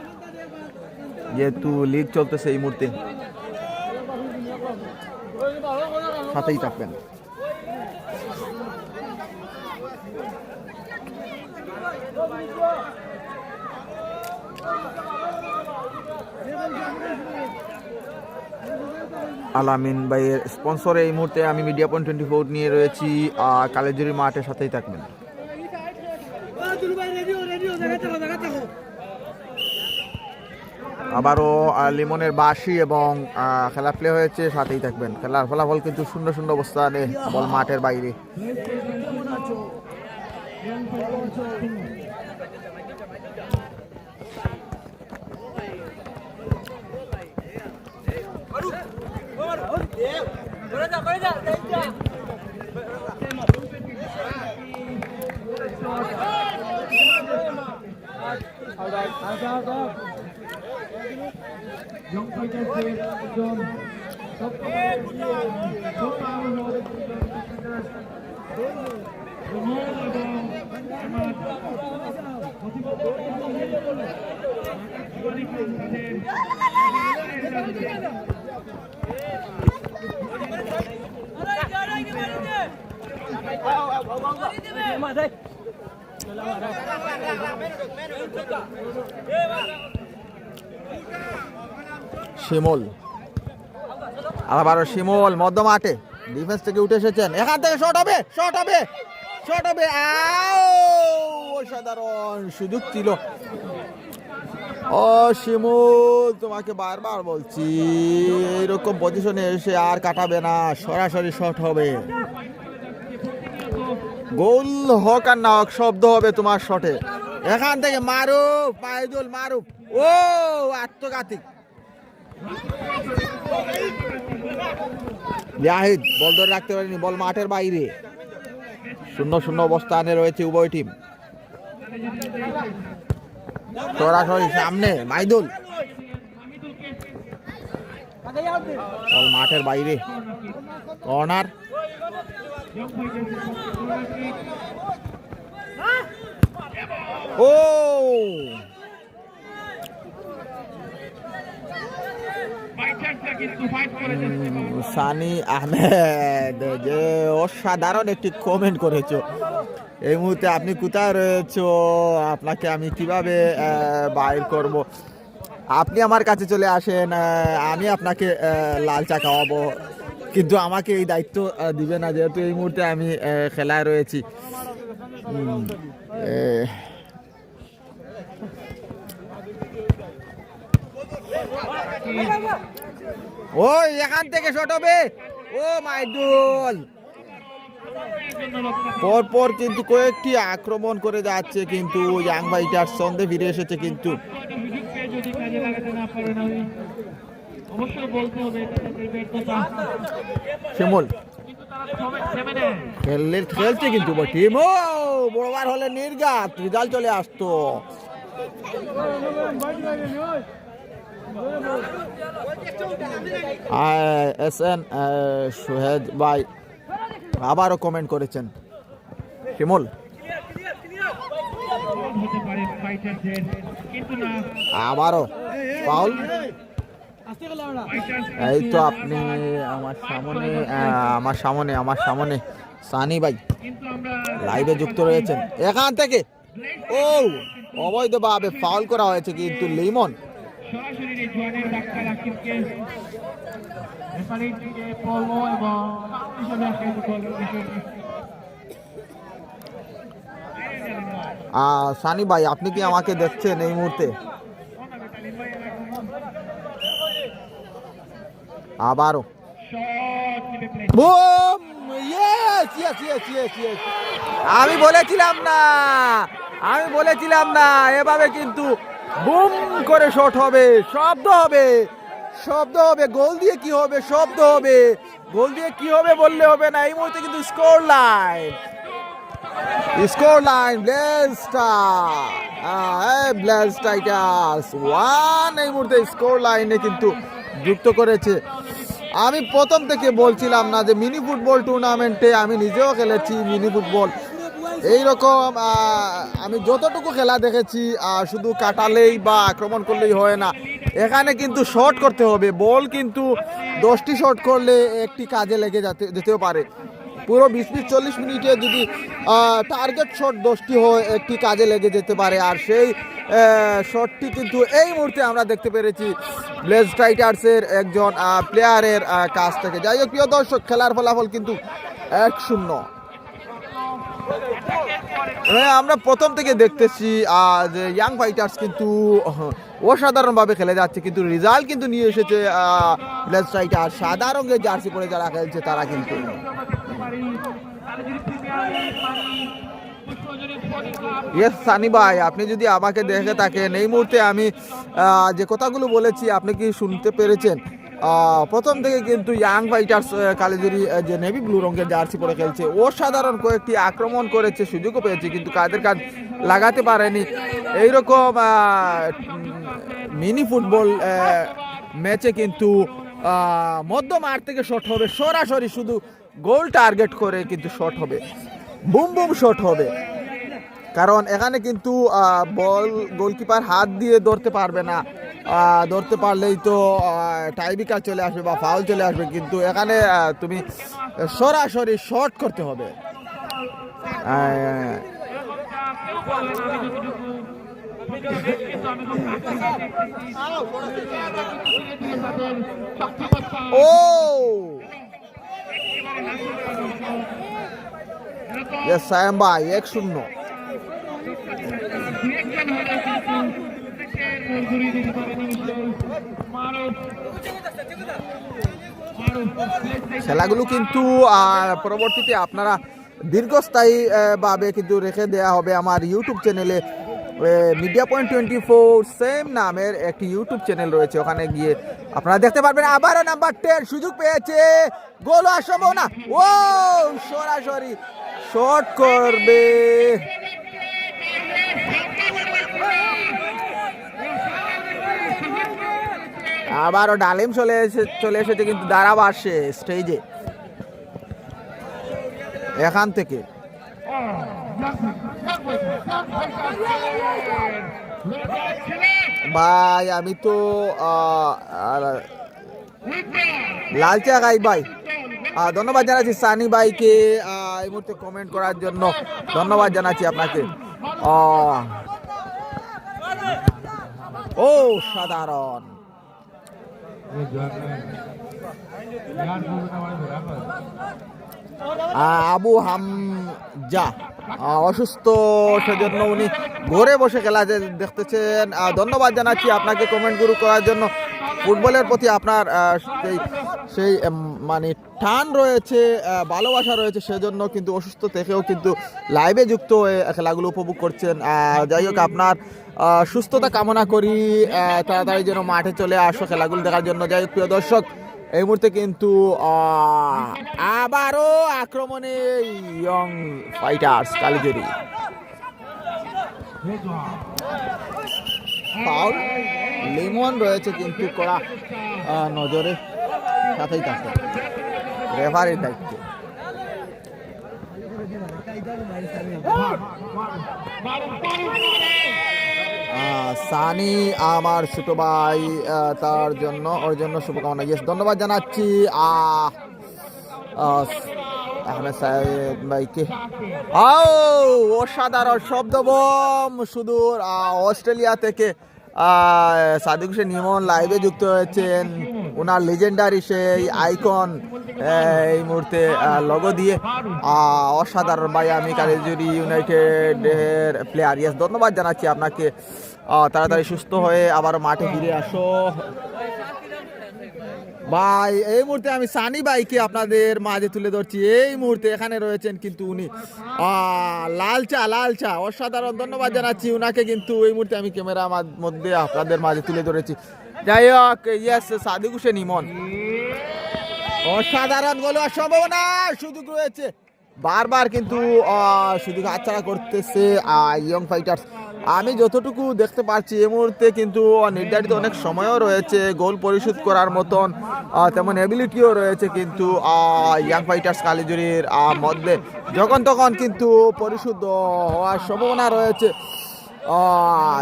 যেহেতু লিগ চলতেছে এই মুহূর্তে। সাথেই থাকবেন। আলামিন ভাইয়ের স্পন্সরে এই মুহূর্তে আমি মিডিয়া পয়েন্ট 24 নিয়ে রয়েছি কালেজুরি মাঠের সাথেই থাকবেন। আবারও লিমনের বাঁশি এবং খেলা প্লে হয়েছে, সাথেই থাকবেন। খেলার ফলাফল কিন্তু 0-0 অবস্থানে, বল মাঠের বাইরে। শিমুল, আবারও শিমুল মধ্য মাঠে ডিফেন্স থেকে উঠে এসেছেন, এখান থেকে শট হবে, শট হবে, শট হবে। অসাধারণ সুযোগ ছিল। ও শিমুল, তোমাকে বারবার বলছি এইরকম পজিশনে এসে আর কাটাবে না, সরাসরি শট হবে। গোল হোক আর না হোক শব্দ হবে তোমার শটে। এখান থেকে মারুফ, মাইদুল মারুফ, ও আত্মঘাতী। জাহিদ বল ধরে রাখতে পারেনি, বল মাঠের বাইরে। 0-0 অবস্থানে রয়েছে উভয় টিম। সরাসরি সামনে মাইদুল, বল মাঠের বাইরে। কর্নার, ও সানি আহমেদ, যে অসাধারণ একটি কমেন্ট করেছো। এই মুহূর্তে আপনি কোথায় রয়েছো, আপনাকে আমি কিভাবে বাইর করব। আপনি আমার কাছে চলে আসেন, আমি আপনাকে লাল চা খাওয়াবো, কিন্তু আমাকে এই দায়িত্ব দিবে না, যেহেতু এই মুহূর্তে আমি খেলায় রয়েছি। ওই এখান থেকে শট হবে, ও মাইদুল। পরপর কিন্তু কয়েকটি আক্রমণ করে যাচ্ছে, কিন্তু ইয়াং ফাইটার্স সন্দেহ ফিরে এসেছে। কিন্তু শিমুল খেলছে কিন্তু টিম, ও বড়বার হলে নির্ঘাত রেজাল্ট চলে আসতো। SN সোহেদ ভাই আবারও কমেন্ট করেছেন। শিমুল আবারও ফাউল। এই তো আপনি আমার সামনে সানি ভাই লাইভে যুক্ত রয়েছেন। এখান থেকে ও অবৈধভাবে ফাউল করা হয়েছে, কিন্তু লিমন সানি ভাই, আপনি কি আমাকে দেখছেন এই মুহূর্তে? আবারও আমি বলেছিলাম না এভাবে কিন্তু বুম করে শট হবে, শব্দ হবে। গোল দিয়ে কি হবে, শব্দ হবে। গোল দিয়ে কি হবে বললে হবে না। এই মুহূর্তে কিন্তু score line score line blaze টাইটার্স 1 এই মুহূর্তে স্কোর লাইনে কিন্তু যুক্ত করেছে। আমি প্রথম থেকে বলছিলাম না যে মিনি ফুটবল টুর্নামেন্টে আমি নিজেও খেলেছি মিনি ফুটবল এইরকম আমি যতটুকু খেলা দেখেছি শুধু কাটালেই বা আক্রমণ করলেই হয় না, এখানে কিন্তু শট করতে হবে। বল কিন্তু 10টি শট করলে একটি কাজে লেগে যেতেও পারে। পুরো 20-40 মিনিটে যদি টার্গেট শট 10টি হয় একটি কাজে লেগে যেতে পারে। আর সেই শটটি কিন্তু এই মুহূর্তে আমরা দেখতে পেরেছি ব্লেজ টাইটার্সের একজন প্লেয়ারের কাছ থেকে। যাই হোক প্রিয় দর্শক, খেলার ফলাফল কিন্তু 1-0। আমরা প্রথম থেকে দেখতেছি যে ইয়াং ফাইটার্স কিন্তু অসাধারণভাবে খেলে যাচ্ছে, কিন্তু রেজাল্ট কিন্তু নিয়ে এসেছে ব্লেজ টাইটার্স। সাদা রঙের জার্সি পরে যারা খেলছে তারা কিন্তু। ইয়েস সানি ভাই, আপনি যদি আমাকে দেখে থাকেন এই মুহূর্তে আমি যে কথাগুলো বলেছি আপনি কি শুনতে পেরেছেন? প্রথম থেকে কিন্তু ইয়াং ফাইটার্স কালিজুরি যে নেভি ব্লু রঙের জার্সি পরে খেলছে, অসাধারণ কয়েকটি আক্রমণ করেছে, সুযোগও পেয়েছে কিন্তু কাদের কাজ লাগাতে পারেনি। এইরকম মিনি ফুটবল ম্যাচে কিন্তু মধ্য মাঠ থেকে শট হবে, সরাসরি শুধু গোল টার্গেট করে কিন্তু শট হবে, বুম বুম শট হবে। কারণ এখানে কিন্তু বল গোলকিপার হাত দিয়ে ধরতে পারবে না, ধরতে পারলেই তো টাইব্রেকার চলে আসবে বা ফাউল চলে আসবে, কিন্তু এখানে তুমি সরাসরি শট করতে হবে। ও সায়াম ভাই 1-0। খেলাগুলো কিন্তু পরবর্তীতে আপনারা দীর্ঘস্থায়ী ভাবে কিন্তু রেখে দেয়া হবে আমার ইউটিউব চ্যানেলে। মিডিয়া পয়েন্ট 24 সেম নামের একটি ইউটিউব চ্যানেল রয়েছে, ওখানে গিয়ে আপনারা দেখতে পারবেন। আবারও নাম্বার 10 সুযোগ পেয়েছে, গোল হওয়ার সম্ভাবনা। ও সরাসরি শট করবে, আবারও ডালিম চলে এসেছে কিন্তু ধারাভাষ্যে স্টেজে এখান থেকে। ভাই আমি তো লালচা গাই ভাই, ধন্যবাদ জানাচ্ছি সানি ভাইকে এই মুহূর্তে কমেন্ট করার জন্য, ধন্যবাদ জানাচ্ছি আপনাকে। ও সাধারণ আবু হামজা অসুস্থ, সেজন্য উনি ঘরে বসে খেলা দেখতেছেন। ধন্যবাদ জানাচ্ছি আপনাকে কমেন্ট গুলো করার জন্য। ফুটবলের প্রতি আপনার সেই মানে টান রয়েছে, ভালোবাসা রয়েছে, সেজন্য কিন্তু অসুস্থ থেকেও কিন্তু লাইভে যুক্ত হয়ে খেলাগুলো উপভোগ করছেন। যাই হোক, আপনার সুস্থতা কামনা করি, তাড়াতাড়ি যেন মাঠে চলে আসো খেলাগুলো দেখার জন্য। যাই হোক প্রিয় দর্শক, এই মুহূর্তে কিন্তু আবারও আক্রমণে ইয়ং ফাইটার্স কালিজুরি। ফাউল লিমন রয়েছে কিন্তু কড়া নজরে সাথেই থাকে রেফারির দায়িত্ব। সানি আমার ছোট ভাই, তার জন্য ওর জন্য শুভকামনা। ইয়েস, ধন্যবাদ জানাচ্ছি আহমেদ সাহেব ভাইকে। অসাধারণ শব্দবম সুদূর অস্ট্রেলিয়া থেকে সাদিক হোসেন ইমন লাইভে যুক্ত হয়েছেন, ওনার লিজেন্ডারি সেই আইকন এই মুহূর্তে লগো দিয়ে। অসাধারণ ভাই, আমি কালিজুরি ইউনাইটেডের প্লেয়ার। ইয়েস, ধন্যবাদ জানাচ্ছি আপনাকে। তাড়াতাড়ি সুস্থ হয়ে আবার মাঠে ফিরে আসো ভাই। এই মুহূর্তে আমি সানি ভাইকে আপনাদের মাঝে তুলে ধরছি। এই মুহূর্তে এখানে রয়েছেন কিন্তু উনি লালচা অসাধারণ, ধন্যবাদ জানাচ্ছি উনাকে। কিন্তু এই মুহূর্তে আমি ক্যামেরার মধ্যে আপনাদের মাঝে তুলে ধরেছি। যাই হোক, ইয়েস, সাদিক হোসেন ইমন অসাধারণ গোল হওয়ার সম্ভাবনা, সুযোগ রয়েছে। বারবার কিন্তু সুযোগ হাতছাড়া করতেছে ইয়ং ফাইটার্স। আমি যতটুকু দেখতে পাচ্ছি এই মুহূর্তে কিন্তু নির্ধারিত অনেক সময়ও রয়েছে, গোল পরিশোধ করার মতন তেমন এবিলিটিও রয়েছে, কিন্তু ইয়াং ফাইটার্স কালিজুরির মধ্যে যখন তখন কিন্তু পরিশোধ হওয়ার সম্ভাবনা রয়েছে।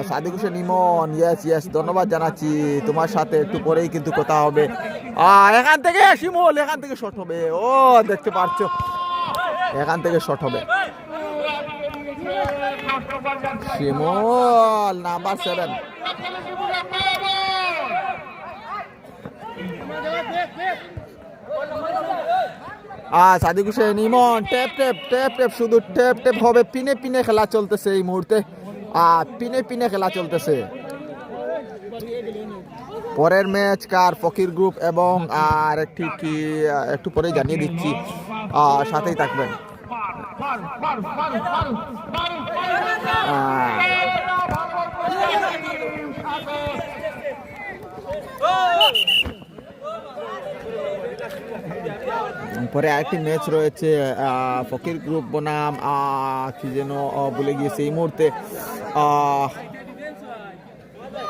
সাদিক হোসেন ইমন, ইয়েস ধন্যবাদ জানাচ্ছি, তোমার সাথে একটু পরেই কিন্তু কথা হবে। এখান থেকে শিমুল, এখান থেকে শট হবে, ও দেখতে পাচ্ছ এখান থেকে শট হবে। শিমুল নাম্বার 7। সাদিক হোসেন ইমন, টেপ শুধু টেপ হবে। পিনে খেলা চলতেছে এই মুহূর্তে, পিনে খেলা চলতেছে। পরের ম্যাচ কার, ফকির গ্রুপ এবং আর একটি কি একটু পরে জানিয়ে দিচ্ছি, সাথেই থাকবেন। পরে আরেকটি ম্যাচ রয়েছে ফকির গ্রুপ বনাম কি যেন ভুলে গিয়েছে এই মুহূর্তে,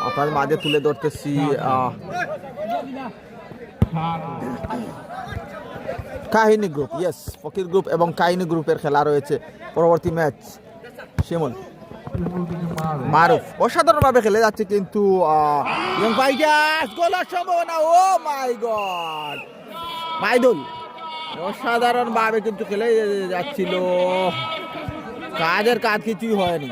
আপনার মাঝে তুলে ধরতেছি। কাহিনী গ্রুপ, ইয়েস ফকির গ্রুপ এবং কাহিনী গ্রুপের খেলা রয়েছে পরবর্তী ম্যাচ। শিমুল মারুফ অসাধারণভাবে খেলে যাচ্ছে, কিন্তু গোলের সম্ভাবনা। ও মাই গড, মাইদুল অসাধারণভাবে কিন্তু খেলে যাচ্ছিল, কাজের কাজ কিছুই হয়নি।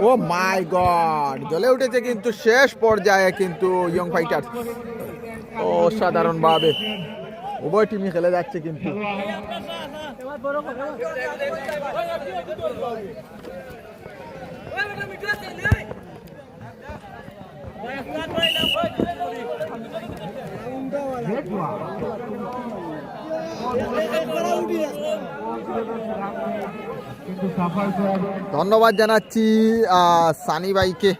ও মাই গড, জ্বলে উঠেছে কিন্তু শেষ পর্যায়ে কিন্তু ইয়ং ফাইটার্স অসাধারণভাবে উভয় টিমই খেলে যাচ্ছে। কিন্তু ধন্যবাদ জানাচ্ছি সানি ভাইকে,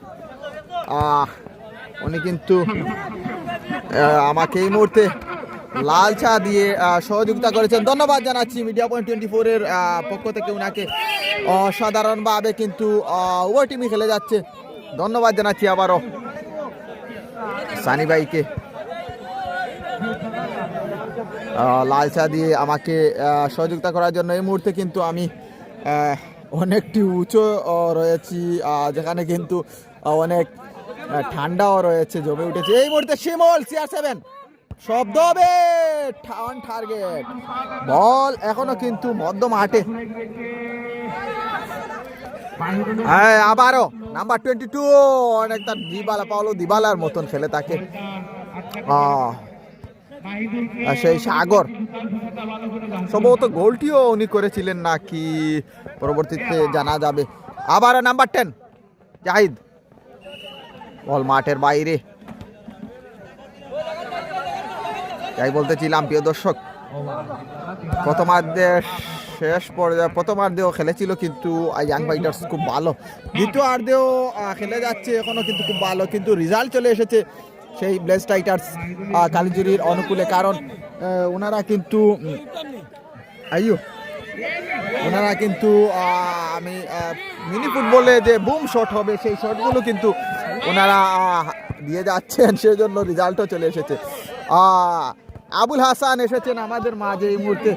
উনি কিন্তু আমাকে এই মুহূর্তে লাল চা দিয়ে সহযোগিতা করেছেন। ধন্যবাদ জানাচ্ছি মিডিয়া পয়েন্ট 24 এর পক্ষ থেকে উনাকে। অসাধারণভাবে কিন্তু উভয় টিমই খেলে যাচ্ছে। ধন্যবাদ জানাচ্ছি আবারও সানি ভাইকে লাল চা দিয়ে আমাকে সহযোগিতা করার জন্য। এই মুহূর্তে কিন্তু আমি অনেকটি উঁচু রয়েছি, যেখানে কিন্তু অনেক ঠান্ডাও রয়েছে, জমে উঠেছে। এই মুহূর্তে শিমুল CR7 শব্দ হবে, অন টার্গেট বল এখনো কিন্তু মধ্য মাঠে। হ্যাঁ, আবারও নাম্বার 22 অনেকটা দিবালা, পাওলো দিবালার মতন খেলে থাকে সেই সাগর। সম্ভবত গোলটিও উনি করেছিলেন নাকি পরবর্তীতে জানা যাবে। আবারও নাম্বার 10 জাহিদ, বল মাঠের বাইরে। তাই বলতেছিলাম প্রিয় দর্শক, প্রথমার্ধে শেষ পর্যায়ে প্রথমার্ধেও খেলেছিল কিন্তু ইয়াং ফাইটার্স খুব ভালো, দ্বিতীয়ার্ধেও খেলে যাচ্ছে এখনো কিন্তু খুব ভালো, কিন্তু রেজাল্ট চলে এসেছে সেই ব্লেজ টাইটার্স কালিজুরির অনুকূলে। কারণ ওনারা কিন্তু আমি মিনি ফুটবলে যে বুম শট হবে সেই শটগুলো কিন্তু ওনারা দিয়ে যাচ্ছেন, সেই জন্য রেজাল্টও চলে এসেছে। আবুল হাসান এসেছেন আমাদের মাঝে এই মুহূর্তে।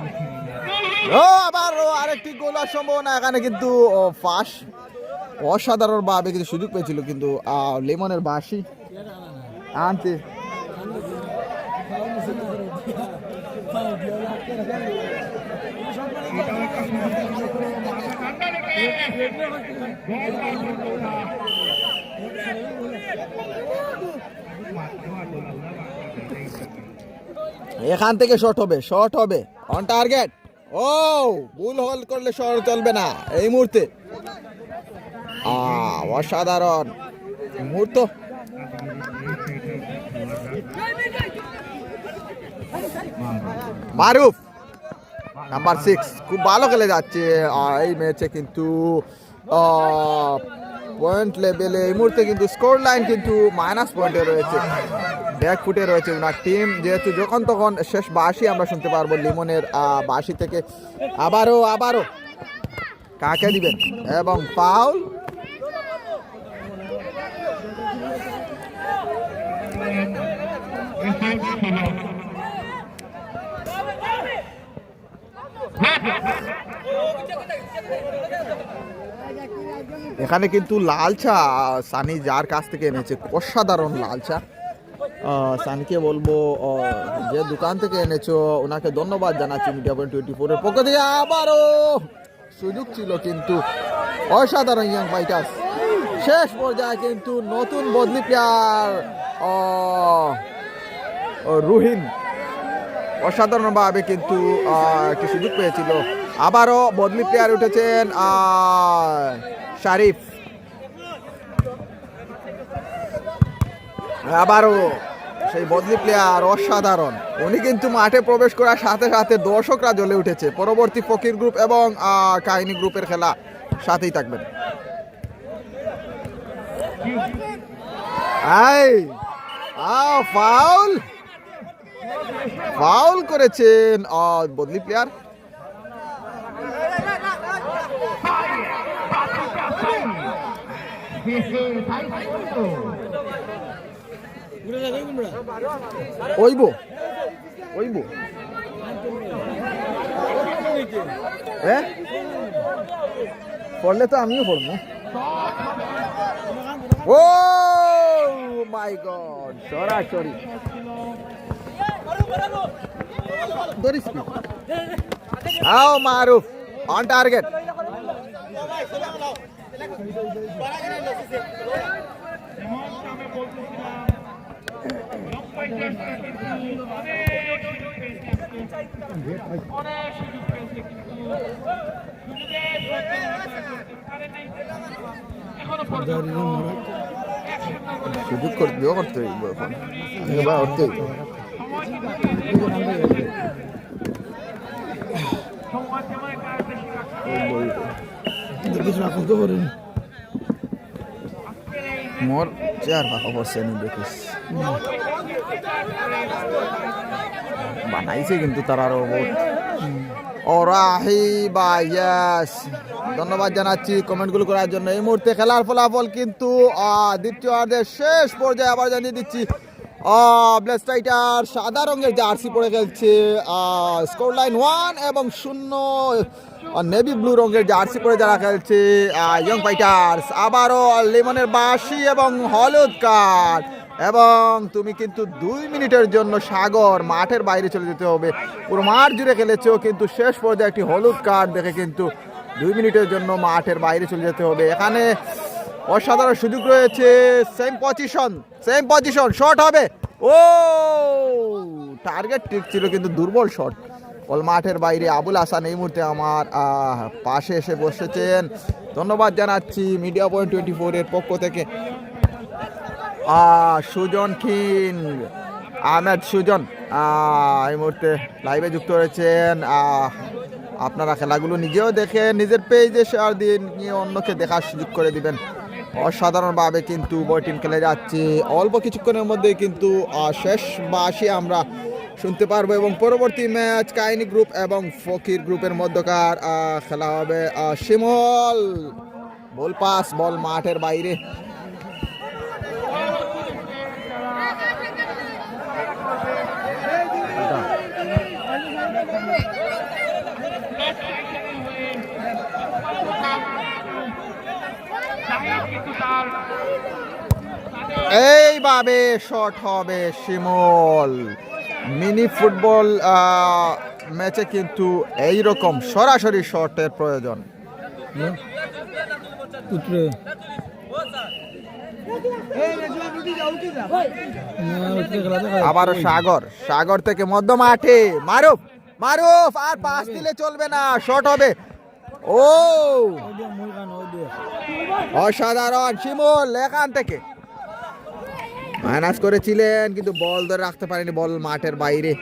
আবার আরেকটি গোলার সম্ভাবনা এখানে, কিন্তু ফাঁস অসাধারণভাবে কিন্তু সুযোগ পেয়েছিল, কিন্তু লেমনের বাঁশি আনতে এখান থেকে শট হবে অন টার্গেট। ও ভুল হল করলে শট চলবে না এই মুহূর্তে। অসাধারণ মুহূর্ত। মারুফ নাম্বার 6 খুব ভালো খেলে যাচ্ছে এই ম্যাচে, কিন্তু পয়েন্ট লেভেলে এই মুহূর্তে কিন্তু স্কোর লাইন কিন্তু মাইনাস পয়েন্টে রয়েছে, ব্যাক ফুটে রয়েছে ওনার টিম, যেহেতু যখন তখন শেষ বাঁশি আমরা শুনতে পারবো লিমনের বাঁশি থেকে। আবারও কাকে দিবেন এবং ফাউল। এখানে কিন্তু লাল চা সানি যার কাছ থেকে এনেছে, অসাধারণ লাল চা। সানিকে বলবো যে দোকান থেকে এনেছো ওনাকে ধন্যবাদ জানাচ্ছি মিডিয়া পয়েন্ট 24 এর পক্ষ থেকে। আবারও সুযোগ ছিল কিন্তু অসাধারণ ইয়াং ফাইটার্স। শেষ পর্যায়ে কিন্তু নতুন বদলি প্লেয়ার রুহিন অসাধারণভাবে কিন্তু একটি সুযোগ পেয়েছিল। আবারও বদলি প্লেয়ার উঠেছেন শারিফ। আবারও সেই বদলি প্লেয়ার অসাধারণ, উনি কিন্তু মাঠে প্রবেশ করার সাথে সাথে দর্শকরা জ্বলে উঠেছে। পরবর্তী ফকির গ্রুপ এবং কাহিনী গ্রুপের খেলা সাথেই থাকবেন। ফাউল করেছেন বদলি প্লেয়ার। ওইব পড়লে তো আমিও পড়বো। ও মাই গড, সরাসরি মারুফ অন টার্গেট। সুযোগ করতে হইব এখন, করতে হইব। মোর চেয়ার বাঁকা পড়ছে নি দেখিস, বানাইছে কিন্তু তার আরো ধন্যবাদ জানাচ্ছি কমেন্টগুলো করার জন্য। এই মুহূর্তে খেলার ফলাফল কিন্তু দ্বিতীয়ার্ধের শেষ পর্যায়ে আবার জানিয়ে দিচ্ছি ব্লেস টাইটার সাদা রঙের জার্সি পরে খেলছে, স্কোর লাইন 1 এবং 0। নেভি ব্লু রঙের জার্সি পরে যারা খেলছে ইয়ং ফাইটার্স। আবারও লিমনের বাঁশি এবং হলুদ কার্ড, এবং তুমি কিন্তু 2 মিনিটের জন্য সাগর মাঠের বাইরে চলে যেতে হবে। পুরো মাঠ জুড়ে খেলেছো, কিন্তু শেষ পর্যায়ে একটি হলুদ কার্ড দেখে কিন্তু 2 মিনিটের জন্য মাঠের বাইরে চলে যেতে হবে। এখানে অসাধারণ সুযোগ রয়েছে, সেম পজিশন শট হবে। ও টার্গেট ঠিক ছিল কিন্তু দুর্বল শট, বল মাঠের বাইরে। আবুল হাসান এই মুহূর্তে আমার পাশে এসে বসেছেন, ধন্যবাদ জানাচ্ছি মিডিয়া পয়েন্ট 24 এর পক্ষ থেকে। সুজন কিং আহমেদ সুজন এই মুহূর্তে লাইভে যুক্ত রয়েছেন। আপনারা খেলাগুলো নিজেও দেখে নিজের পেজে শেয়ার দিয়ে নিয়ে অন্যকে দেখার সুযোগ করে দিবেন। অসাধারণভাবে কিন্তু বয় টিম খেলে যাচ্ছে, অল্প কিছুক্ষণের মধ্যেই কিন্তু শেষ বাঁশি আমরা শুনতে পারবো, এবং পরবর্তী ম্যাচ কাহিনী গ্রুপ এবং ফকির গ্রুপের মধ্যকার খেলা হবে। শিমল বল পাস, বল মাঠের বাইরে। এইভাবে শট হবে শিমল। মিনি ফুটবল ম্যাচে কিন্তু এইরকম সরাসরি শটের প্রয়োজন। আবারও সাগর থেকে মধ্য মাঠে মারুফ আর পাস দিলে চলবে না, শট হবে। ও অসাধারণ শিমুল এখান থেকে মাইনাস করেছিলেন, কিন্তু বল ধরে রাখতে পারেনি, বল মাঠের বাইরে।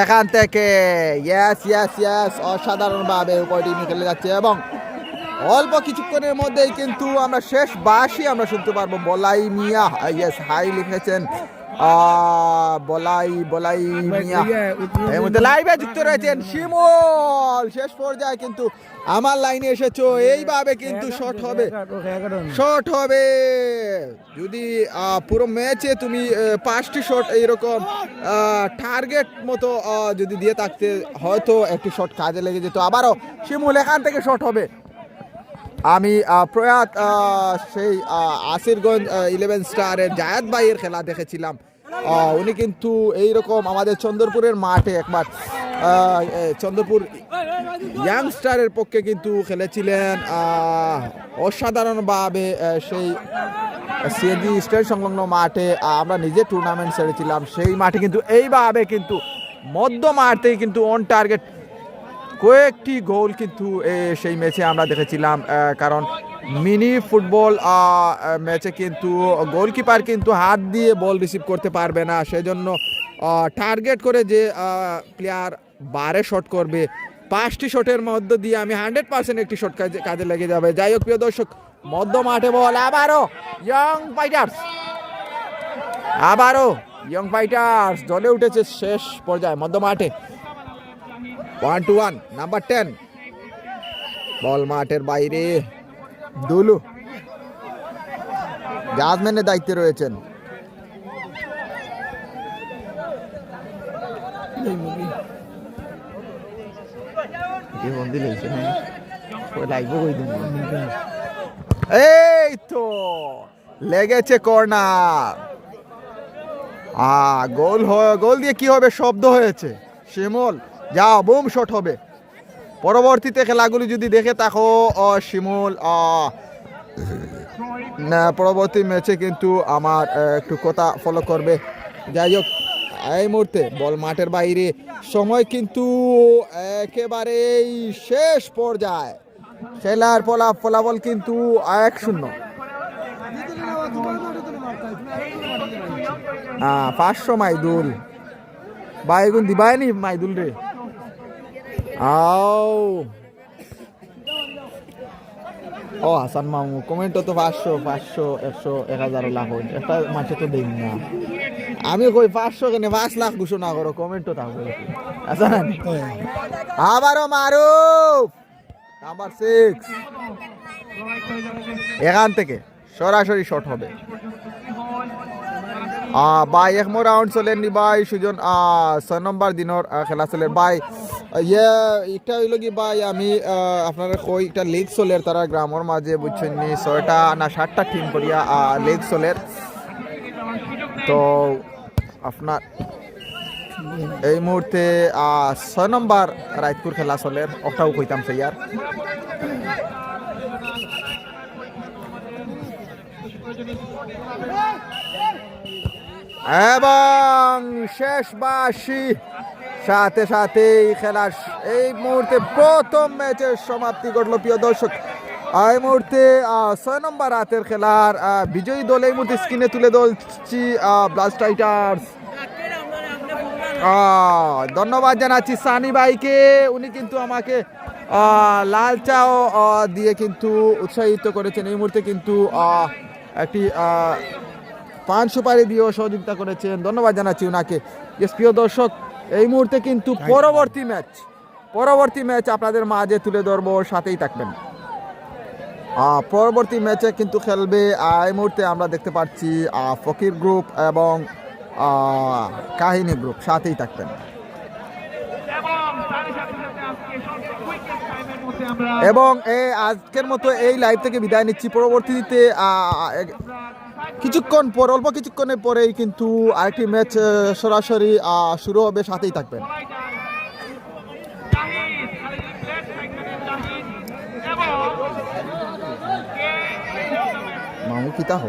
এখান থেকে ইয়েস ইয়েস ইয়েস অসাধারণভাবে উভয় টিমই খেলে যাচ্ছে এবং অল্প কিছুক্ষণের মধ্যেই কিন্তু আমরা শেষ বাঁশি আমরা শুনতে পারবো। বলাই মিয়া ইয়েস হাই লিখেছেন বলাই বলাই মিয়া এই মধ্যে লাইভে যুক্ত রয়েছেন শিমুল। শেষ পর্যায়ে কিন্তু আমার লাইনে এসেছো, এইভাবে কিন্তু শট হবে শট হবে। যদি পুরো ম্যাচে তুমি 5টি শট এইরকম টার্গেট মতো যদি দিয়ে থাকতে হয়তো একটি শট কাজে লেগে যেত। আবারও শিমুল এখান থেকে শট হবে। আমি প্রয়াত সেই আসিরগঞ্জ 11 স্টারের জায়াত ভাইয়ের খেলা দেখেছিলাম। উনি কিন্তু এইরকম আমাদের চন্দ্রপুরের মাঠে একবার চন্দ্রপুর ইয়াংস্টারের পক্ষে কিন্তু খেলেছিলেন অসাধারণভাবে। সেই সিএনজি স্টেট সংলগ্ন মাঠে আমরা নিজে টুর্নামেন্ট সেরেছিলাম। সেই মাঠে কিন্তু এইভাবে কিন্তু মধ্য মাঠেই কিন্তু অন টার্গেট কয়েকটি গোল কিন্তু সেই ম্যাচে আমরা দেখেছিলাম। কারণ মিনি ফুটবল ম্যাচে কিন্তু গোলকিপার কিন্তু হাত দিয়ে বল রিসিভ করতে পারবে না, সেজন্য টার্গেট করে যে প্লেয়ার বারে শট করবে 5টি শটের মধ্য দিয়ে আমি 100% একটি শট কাজে লেগে যাবে। যাই হোক প্রিয় দর্শক, মধ্য মাঠে বল আবারও ইয়ং ফাইটার্স জ্বলে উঠেছে শেষ পর্যায়ে মধ্য মাঠে। 1-1 নাম্বার 10 বল মাঠের বাইরে। দুলু জাজম্যানের দায়িত্বে রয়েছেন। এই তো লেগেছে কর্নার। গোল দিয়ে কি হবে? শব্দ হয়েছে। শিমুল যাও, বুম শট হবে। পরবর্তীতে খেলাগুলি যদি দেখে থাকো শিমুল পরবর্তী ম্যাচে কিন্তু আমার একটু কথা ফলো করবে। যাই হোক এই মুহূর্তে বল মাঠের বাইরে, সময় কিন্তু একেবারেই শেষ পর্যায়ে। খেলার ফলাফল কিন্তু 1-0। 500 মাইদুল বাইগুন দিবাইনি মাইদুল রে। ও হাসান মামু কমেন্টও তো 500 500 100 1000 লাখ একটা মাঠে তো দেই না। আমি কই 500 কেনে 5 লাখ ঘোষণা করো, কমেন্টও থাকবে। আচ্ছা আবারও মারুফ নাম্বার 6 এখান থেকে সরাসরি শট হবে। ভাই একমো রাউন্ড চলেননি ভাই সুজন 6 নম্বর দিনের খেলা চলে ভাই। এটা হইল কি ভাই, আমি আপনার কই একটা লিগ চলের তারা গ্রামের মাঝে বুঝছেন নি 6টা না 7টা টিম করিয়া লিগ চলের। তো আপনার এই মুহূর্তে 6 নম্বর রায়পুর খেলা চলের ওটাও কইতাম সেইয়ার। এবং শেষ বাঁশি সাথে সাথে খেলার এই মুহূর্তে প্রথম ম্যাচের সমাপ্তি ঘটল। প্রিয় দর্শক, এই মুহূর্তে 6 নম্বর রাতের খেলার বিজয়ী দল এই মুহূর্তে স্ক্রিনে তুলে ধরছি ব্লাস্ট টাইটার্স। ধন্যবাদ জানাচ্ছি সানি ভাইকে, উনি কিন্তু আমাকে লাল চাও দিয়ে কিন্তু উৎসাহিত করেছেন। এই মুহূর্তে কিন্তু একটি পান সুপারি দিয়েও সহযোগিতা করেছেন, ধন্যবাদ জানাচ্ছি ওনাকে। প্রিয় দর্শক, এই মুহূর্তে কিন্তু পরবর্তী ম্যাচ আপনাদের মাঝে তুলে ধরবো, সাথেই থাকবেন। পরবর্তী ম্যাচে কিন্তু খেলবে এই মুহূর্তে আমরা দেখতে পাচ্ছি ফকির গ্রুপ এবং কাহিনী গ্রুপ, সাথেই থাকবেন। এবং আজকের মতো এই লাইভ থেকে বিদায় নিচ্ছি। পরবর্তীতে কিছুক্ষণ পর অল্প কিছুক্ষণের পরেই কিন্তু আরেকটি ম্যাচ সরাসরি শুরু হবে, সাথেই থাকবেন। মামু কিতা হবে।